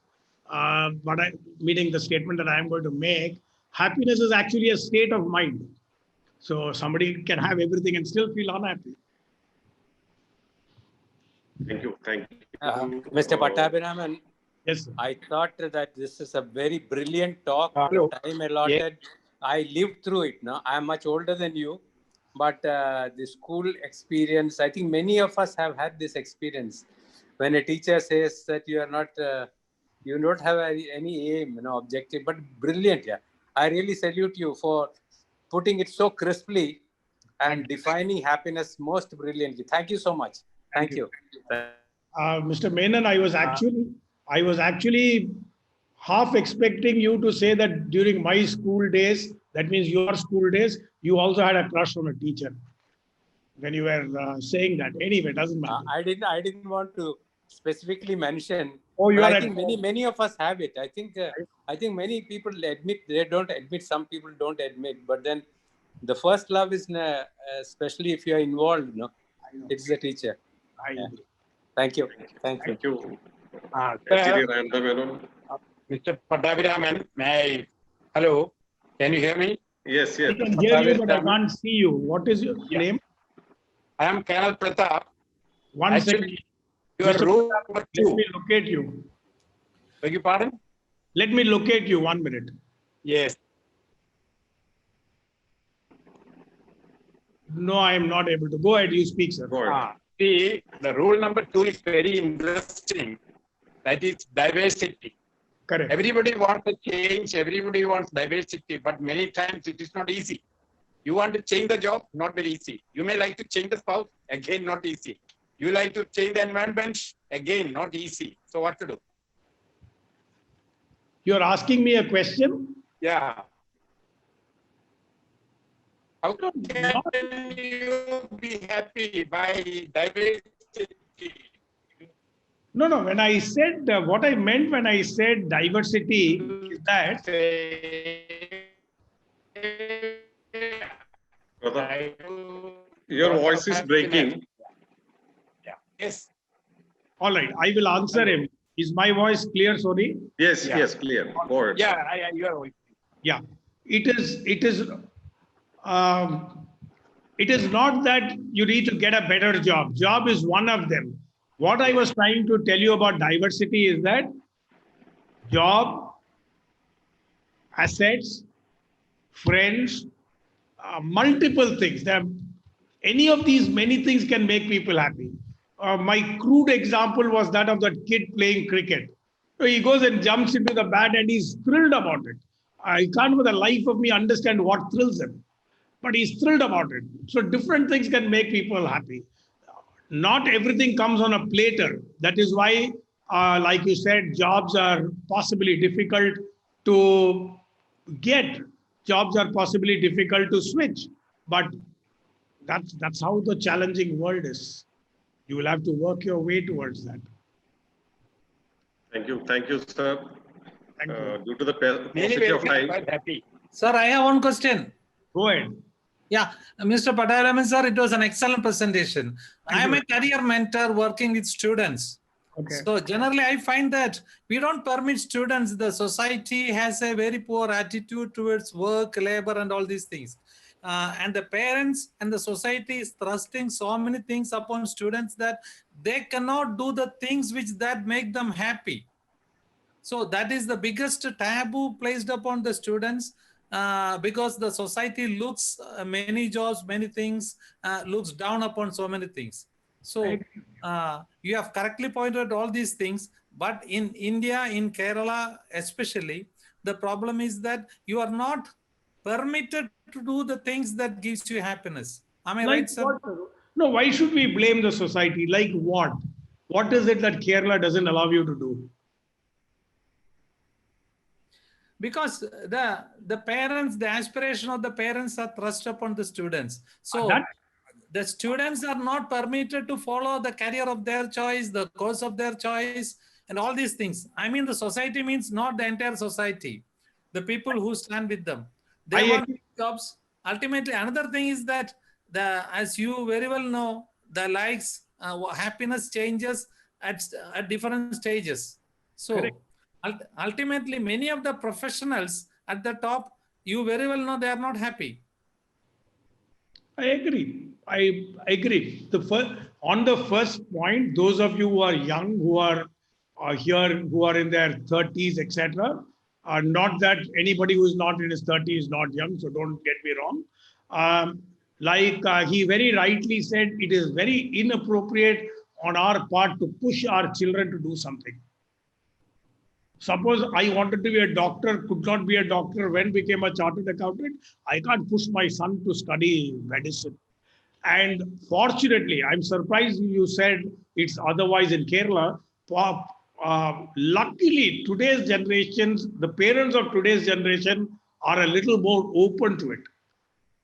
meaning the statement that I'm going to make, happiness is actually a state of mind. So somebody can have everything and still feel unhappy. Thank you. Thank you. Mr. Pattabhiraman, yes, sir. I thought that this is a very brilliant talk. Hello. Time allotted. I lived through it. No, I am much older than you, but the school experience, I think many of us have had this experience. When a teacher says that you are not, you don't have any aim, objective, but brilliant. Yeah, I really salute you for putting it so crisply and defining happiness most brilliantly. Thank you so much. Thank you. Mr. Menon, I was actually half expecting you to say that during my school days, that means your school days, you also had a crush on a teacher. When you were saying that, anyway, doesn't matter. I didn't want to specifically mention. Oh, you but are I think many of us have it. I think many people admit, they don't admit. Some people don't admit. But then, the first love is, especially if you are involved, it's the teacher. Yeah. Thank you. Thank you. Mr. Pattabhiraman, may I? Hello, can you hear me? Yes, I yes. can hear you, but I can't see you. What is your name? I am Colonel Pratap. One second. Your Mr. room Pratap, number let 2. me locate you. Beg your pardon? Let me locate you 1 minute. Yes. No, I am not able to. Go ahead, you speak, sir. Go ahead. See, the rule number 2 is very interesting. That is diversity. Correct. Everybody wants a change, everybody wants diversity, but many times it is not easy. You want to change the job, not very easy. You may like to change the spouse, again, not easy. You like to change the environment, again, not easy. So what to do? You're asking me a question? Yeah. How can you be happy by diversity? No. When I said, what I meant when I said diversity is that Brother, your voice is breaking. Yeah. Yes. All right, I will answer him. Is my voice clear, sorry? Yes, yes, clear. Go ahead. Yeah, you are right. Yeah. It is not that you need to get a better job. Job is one of them. What I was trying to tell you about diversity is that job, assets, friends, multiple things. Any of these many things can make people happy. My crude example was that of that kid playing cricket. So he goes and jumps into the bat and he's thrilled about it. I can't for the life of me understand what thrills him, but he's thrilled about it. So different things can make people happy. Not everything comes on a platter. That is why, like you said, jobs are possibly difficult to get. Jobs are possibly difficult to switch. But that's how the challenging world is. You will have to work your way towards that. Thank you, sir. Thank you. Due to the paucity Anyway, of we are time, quite happy. Sir, I have one question. Go ahead. Yeah, Mr. Pattabhiraman, sir, it was an excellent presentation. I am a career mentor working with students. Okay. So generally, I find that we don't permit students. The society has a very poor attitude towards work, labor, and all these things. and the parents and the society is thrusting so many things upon students that they cannot do the things which that make them happy. So that is the biggest taboo placed upon the students, because the society looks many jobs, many things, looks down upon so many things. So you have correctly pointed all these things, but in India, in Kerala especially, the problem is that you are not permitted to do the things that gives you happiness. Am I Like right, sir? what? No, why should we blame the society? Like what? What is it that Kerala doesn't allow you to do? Because the parents, the aspiration of the parents are thrust upon the students. So the students are not permitted to follow the career of their choice, the course of their choice, and all these things. I mean, the society means not the entire society, the people who stand with them. They want jobs. Ultimately, another thing is that as you very well know, the likes, happiness changes at different stages. So ultimately, many of the professionals at the top, you very well know, they are not happy. I agree. I agree. On the first point, those of you who are young, who are here, who are in their 30s, etc., are not that anybody who is not in his 30s is not young, so don't get me wrong. He very rightly said, it is very inappropriate on our part to push our children to do something. Suppose I wanted to be a doctor, could not be a doctor, when became a chartered accountant, I can't push my son to study medicine. And fortunately, I'm surprised you said it's otherwise in Kerala. Luckily, today's generations, the parents of today's generation are a little more open to it.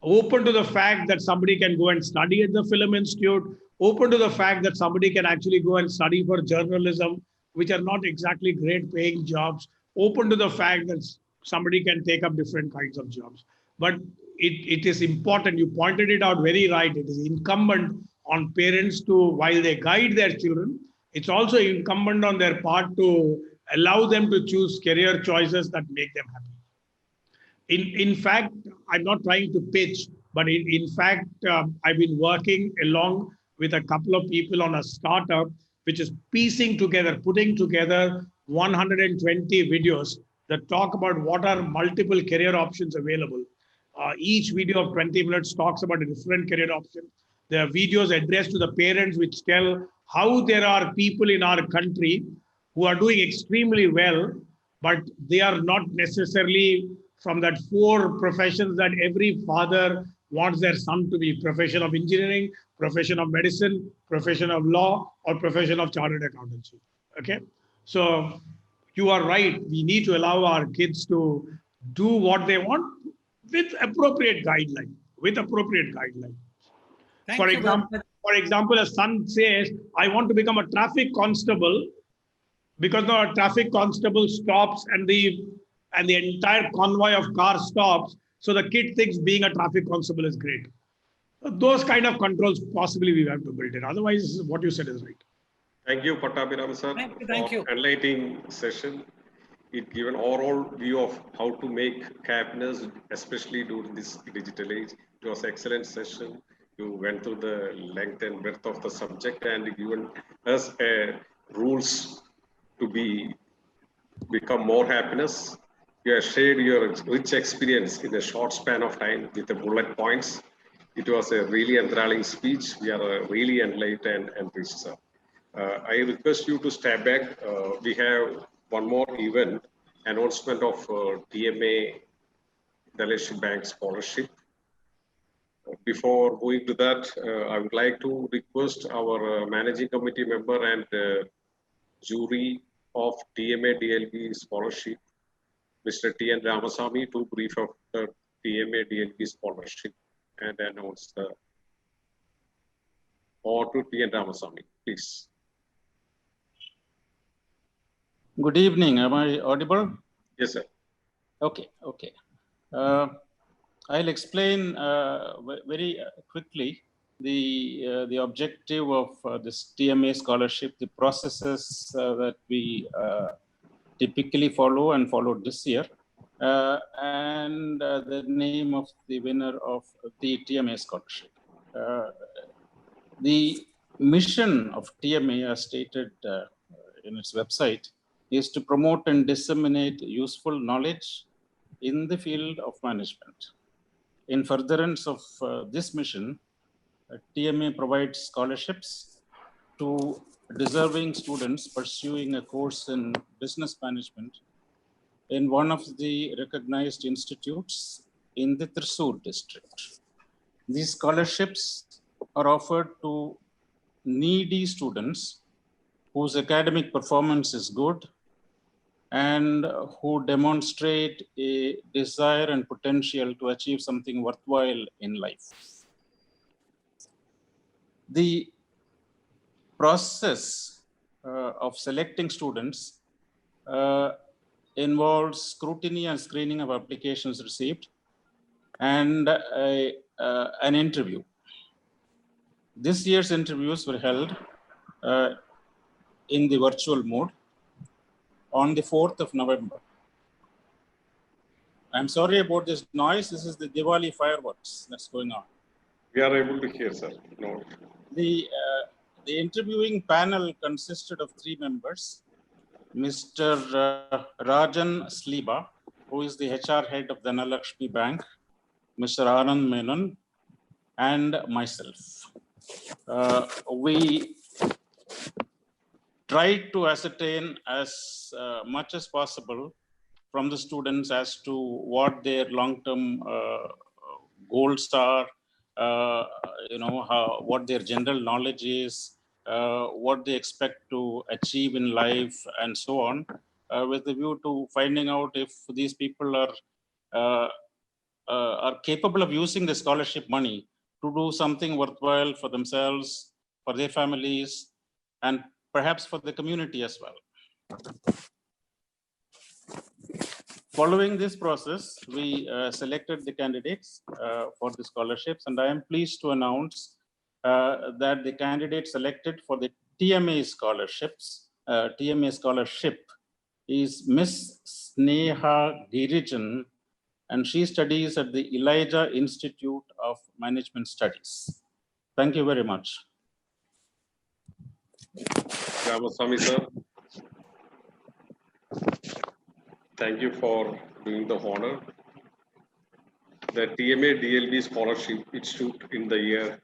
Open to the fact that somebody can go and study at the Film Institute, open to the fact that somebody can actually go and study for journalism, which are not exactly great paying jobs, open to the fact that somebody can take up different kinds of jobs. But it is important, you pointed it out very right, it is incumbent on parents to, while they guide their children, it's also incumbent on their part to allow them to choose career choices that make them happy. In fact, I'm not trying to pitch, but in fact, I've been working along with a couple of people on a startup which is piecing together, putting together 120 videos that talk about what are multiple career options available. Each video of 20 minutes talks about a different career option. There are videos addressed to the parents which tell how there are people in our country who are doing extremely well, but they are not necessarily from that 4 professions that every father wants their son to be: profession of engineering, profession of medicine, profession of law, or profession of chartered accountancy. Okay, so you are right. We need to allow our kids to do what they want with appropriate guideline. For example, a son says, "I want to become a traffic constable," because now a traffic constable stops and the entire convoy of cars stops. So the kid thinks being a traffic constable is great. Those kind of controls possibly we have to build it. Otherwise, what you said is right. Thank you, Pattabhiram sir, Thank you. for enlightening session. It gives an overall view of how to make happiness, especially during this digital age. It was an excellent session. You went through the length and breadth of the subject and given us rules to become more happiness. You have shared your rich experience in a short span of time with the bullet points. It was a really enthralling speech. We are really enlightened and rich, sir. I request you to step back. We have one more event, announcement of TMA Dhanlakshmi Bank scholarship. Before going to that, I would like to request our managing committee member and jury of TMA DLB scholarship, Mr. T.N. Ramasamy, to brief of the TMA DLB scholarship and announce the or to T.N. Ramasamy, please. Good evening. Am I audible? Yes, sir. Okay. I'll explain very quickly the objective of this TMA scholarship, the processes that we typically follow and followed this year. And the name of the winner of the TMA scholarship. The mission of TMA, as stated in its website, is to promote and disseminate useful knowledge in the field of management. In furtherance of this mission, TMA provides scholarships to deserving students pursuing a course in business management in one of the recognized institutes in the Thrissur district. These scholarships are offered to needy students whose academic performance is good and who demonstrate a desire and potential to achieve something worthwhile in life. The process of selecting students involves scrutiny and screening of applications received and an interview. This year's interviews were held in the virtual mode on the 4th of November. I'm sorry about this noise. This is the Diwali fireworks that's going on. We are able to hear, sir. No. The interviewing panel consisted of 3 members. Mr. Rajan Sliba, who is the HR head of Dhanalakshmi Bank, Mr. Anand Menon, and myself. We tried to ascertain as much as possible from the students as to what their long-term goals are, what their general knowledge is, what they expect to achieve in life, and so on, with the view to finding out if these people are capable of using the scholarship money to do something worthwhile for themselves, for their families, and perhaps for the community as well. Following this process, we selected the candidates for the scholarships, and I am pleased to announce that the candidate selected for the TMA scholarships, TMA scholarship, is Miss Sneha Girijan, and she studies at the Elijah Institute of Management Studies. Thank you very much. Ramasamy sir, thank you for doing the honor. The TMA DLB Scholarship Institute in the year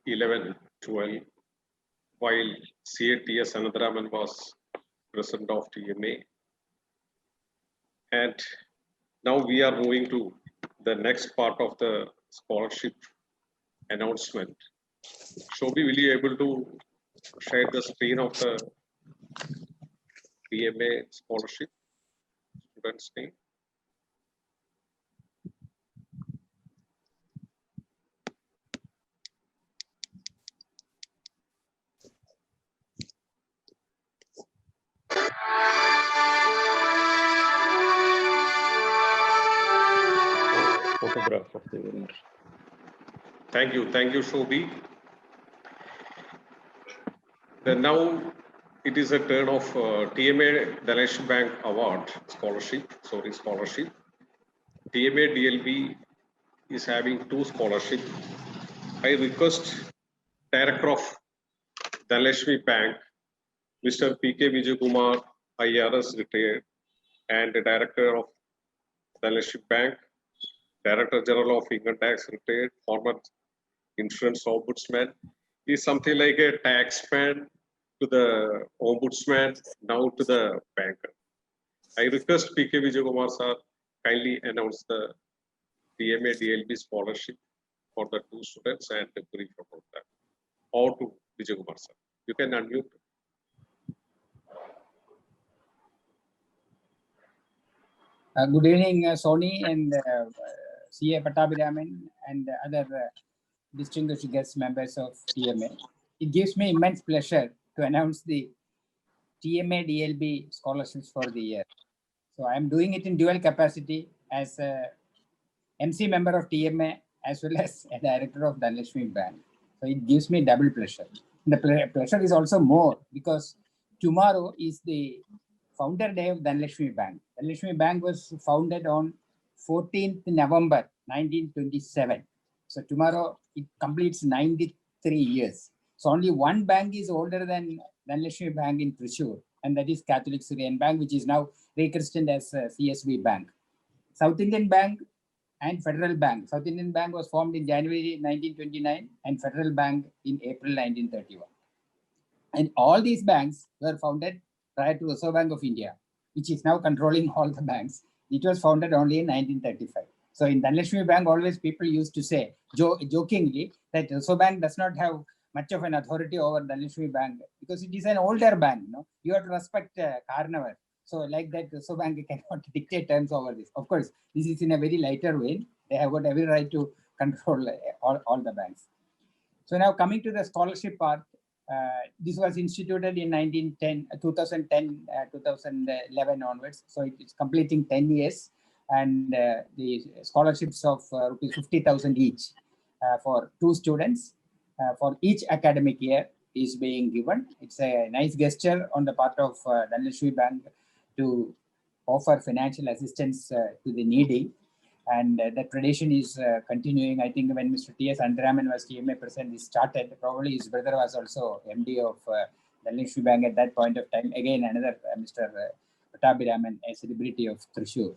2011-12, while CATS Anandaraman was president of TMA. And now we are moving to the next part of the scholarship announcement. Shobhi, will you able to share the screen of the TMA scholarship students' name? Photograph of the winner. Thank you, Shobhi. Then now it is a turn of TMA Dhanalakshmi Bank Award scholarship. TMA DLB is having 2 scholarships. I request Director of Dhanalakshmi Bank, Mr. P.K. Vijay Kumar, IRS retired, and the Director of Dhanalakshmi Bank, Director General of Income Tax retired, former Insurance Ombudsman, is something like a taxman to the Ombudsman, now to the banker. I request P.K. Vijay Kumar sir kindly announce the TMA DLB scholarship for the 2 students and brief about that. Or to Vijay Kumar sir. You can unmute. Good evening, Sony and CA Pattabhiraman and other distinguished guest members of TMA. It gives me immense pleasure to announce the TMA DLB scholarships for the year. So I'm doing it in dual capacity as a MC member of TMA as well as a director of Dhanalakshmi Bank. So it gives me double pleasure. The pleasure is also more because tomorrow is the founder day of Dhanalakshmi Bank. Dhanlakshmi Bank was founded on 14th November 1927. So tomorrow it completes 93 years. So only one bank is older than Dhanlakshmi Bank in Thrissur, and that is Catholic Syrian Bank, which is now rechristened as CSB Bank. South Indian Bank and Federal Bank. South Indian Bank was formed in January 1929 and Federal Bank in April 1931. And all these banks were founded prior to Reserve Bank of India, which is now controlling all the banks. It was founded only in 1935. So in Dhanlakshmi Bank, always people used to say jokingly that Reserve Bank does not have much of an authority over Dhanlakshmi Bank because it is an older bank. No? You have to respect Carnarvon. So like that, Reserve Bank cannot dictate terms over this. Of course, this is in a very lighter way. They have got every right to control all the banks. So now coming to the scholarship part, this was instituted in 2011 onwards. So it's completing 10 years. And the scholarships of rupees 50,000 each for 2 students for each academic year is being given. It's a nice gesture on the part of Dhanlakshmi Bank to offer financial assistance to the needy. And the tradition is continuing. I think when Mr. T.S. Andaraman was TMA president, this started. Probably his brother was also MD of Dhanlakshmi Bank at that point of time. Again, another Mr. Pattabhiraman, a celebrity of Thrissur.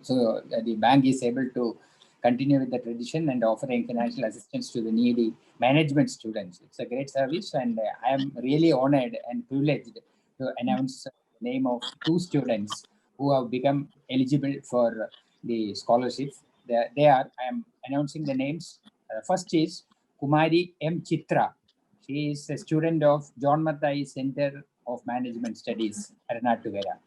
So the bank is able to continue with the tradition and offering financial assistance to the needy management students. It's a great service, and I am really honored and privileged to announce the name of 2 students who have become eligible for the scholarship. I am announcing the names. First is Kumari M. Chitra. She is a student of John Mathai Center of Management Studies, Aranatugara.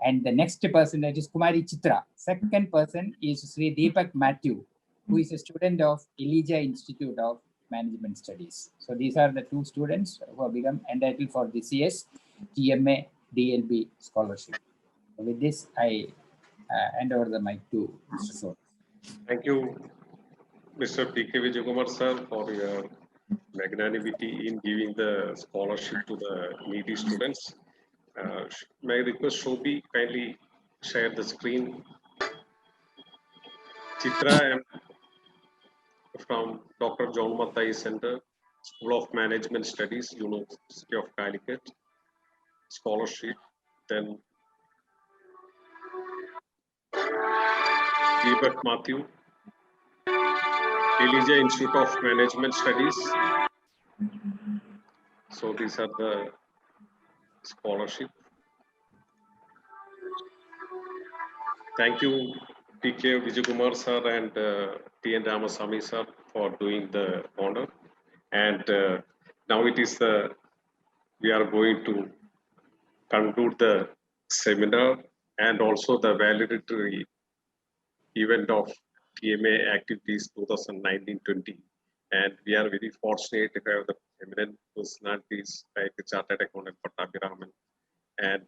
And the next person, that is Kumari Chitra. Second person is Sri Deepak Matthew, who is a student of Elijah Institute of Management Studies. So these are the 2 students who have become entitled for this year's TMA DLB scholarship. So with this, I hand over the mic to Mr. Soul. Thank you, Mr. P.K. Vijayakumar sir, for your magnanimity in giving the scholarship to the needy students. May I request Shobhi kindly share the screen. Chitra, I am from Dr. John Mathai Center, School of Management Studies, University of Calicut, scholarship. Then Deepak Matthew, Elijah Institute of Management Studies. So these are the scholarship. Thank you, P.K. Vijayakumar sir and T.N. Ramasamy sir for doing the honor. And now it is we are going to conclude the seminar and also the valedictory event of TMA activities 2019-20. And we are very fortunate to have the eminent personalities like the Chartered Accountant Pattabhiraman and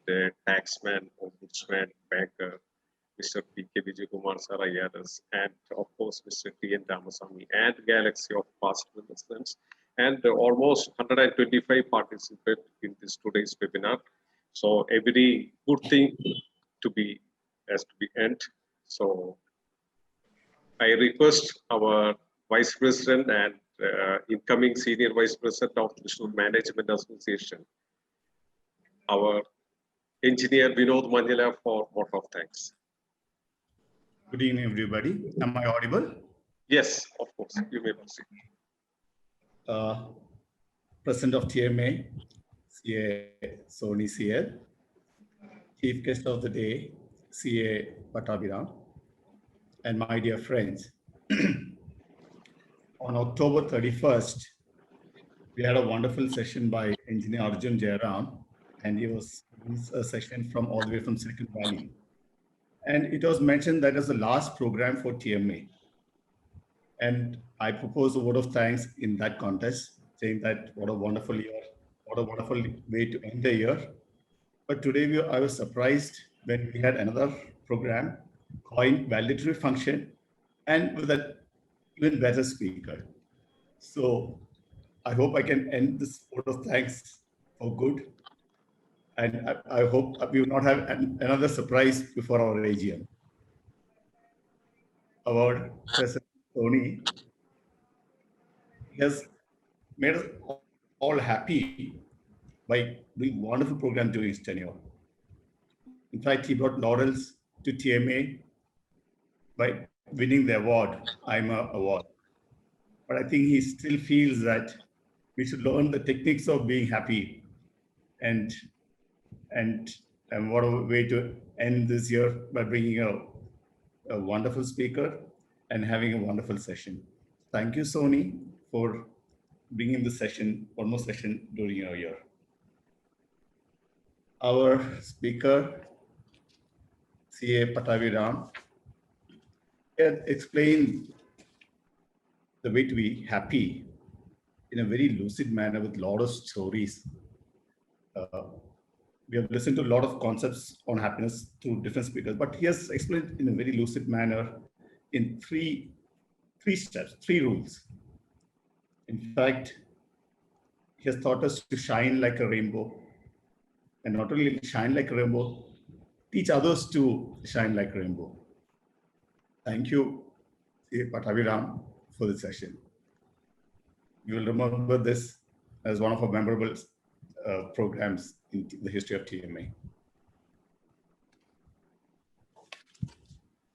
taxman, ombudsman, banker, Mr. P.K. Vijayakumar sir, IRS, and of course Mr. T.N. Ramasamy and galaxy of past presidents, and almost 125 participants in this today's webinar. So every good thing has to be end. So I request our Vice President and incoming Senior Vice President of the Thrissur Management Association, our Engineer Vinod Manjala, for vote of thanks. Good evening, everybody. Am I audible? Yes, of course. You may proceed. President of TMA, CA Sony CL, Chief Guest of the Day, CA Pattabhiraman, and my dear friends. On October 31st, we had a wonderful session by Engineer Arjun Jayaram, and he was a session from all the way from Silicon Valley. And it was mentioned that as the last program for TMA. And I propose a vote of thanks in that contest, saying that what a wonderful year, what a wonderful way to end the year. But today I was surprised when we had another program, Coin Valedictory Function, and with an even better speaker. So I hope I can end this vote of thanks for good. And I hope we will not have another surprise before our AGM. Our President Tony has made us all happy by doing wonderful program during his tenure. In fact, he brought laurels to TMA by winning the award, IMA award. But I think he still feels that we should learn the techniques of being happy. And what a way to end this year by bringing a wonderful speaker and having a wonderful session. Thank you, Sony, for bringing the session, one more session during your year. Our speaker, CA Pattavi can explain the way to be happy in a very lucid manner with a lot of stories. We have listened to a lot of concepts on happiness through different speakers, but he has explained in a very lucid manner in three steps, 3 rules. In fact, he has taught us to shine like a rainbow, and not only shine like a rainbow, teach others to shine like a rainbow. Thank you, Pattavi, for this session. You will remember this as one of our memorable programs in the history of TMA.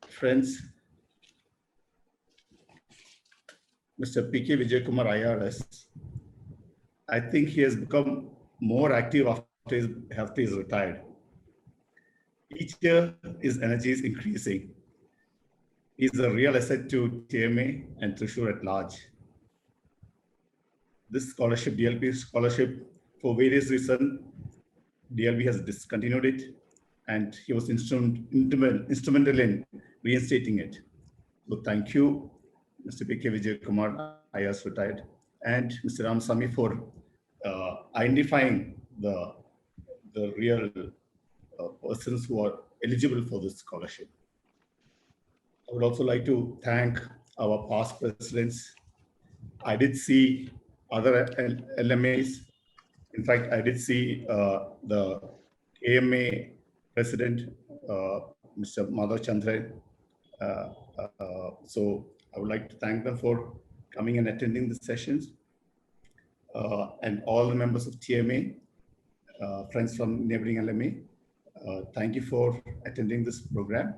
Friends, Mr. P.K. Vijay Kumar IRS, I think he has become more active after he's retired. Each year, his energy is increasing. He's a real asset to TMA and Thrissur at large. This scholarship, DLP scholarship, for various reasons, DLB has discontinued it, and he was instrumental in reinstating it. So thank you, Mr. P.K. Vijay Kumar, IAS retired, and Mr. Ramasamy for identifying the real persons who are eligible for this scholarship. I would also like to thank our past presidents. I did see other LMAs. In fact, I did see the AMA president, Mr. Madhav Chandran. So I would like to thank them for coming and attending the sessions. And all the members of TMA, friends from neighboring LMA, thank you for attending this program.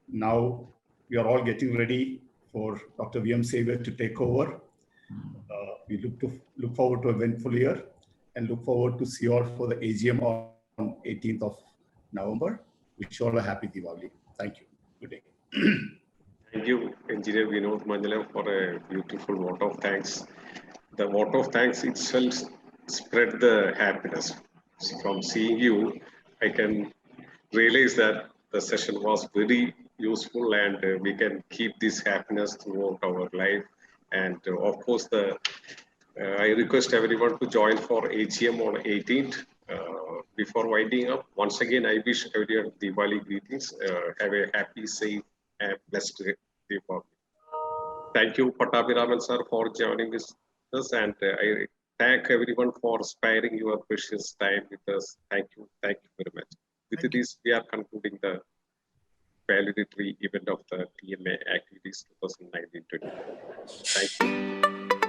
Now we are all getting ready for Dr. VM Xavier to take over. We look forward to an eventful year and look forward to see you all for the AGM on 18th of November. Wish you all a happy Diwali. Thank you. Good day. Thank you, Engineer Vinod Manjalam, for a beautiful vote of thanks. The vote of thanks itself spread the happiness. From seeing you, I can realize that the session was very useful, and we can keep this happiness throughout our life. And of course, I request everyone to join for AGM on 18th. Before winding up, once again, I wish everyone Diwali greetings. Have a happy, safe, and blessed Diwali. Thank you, Pattavi sir, for joining us, and I thank everyone for sparing your precious time with us. Thank you very much. With this, we are concluding the valedictory event of the TMA activities 2019-20. Thank you.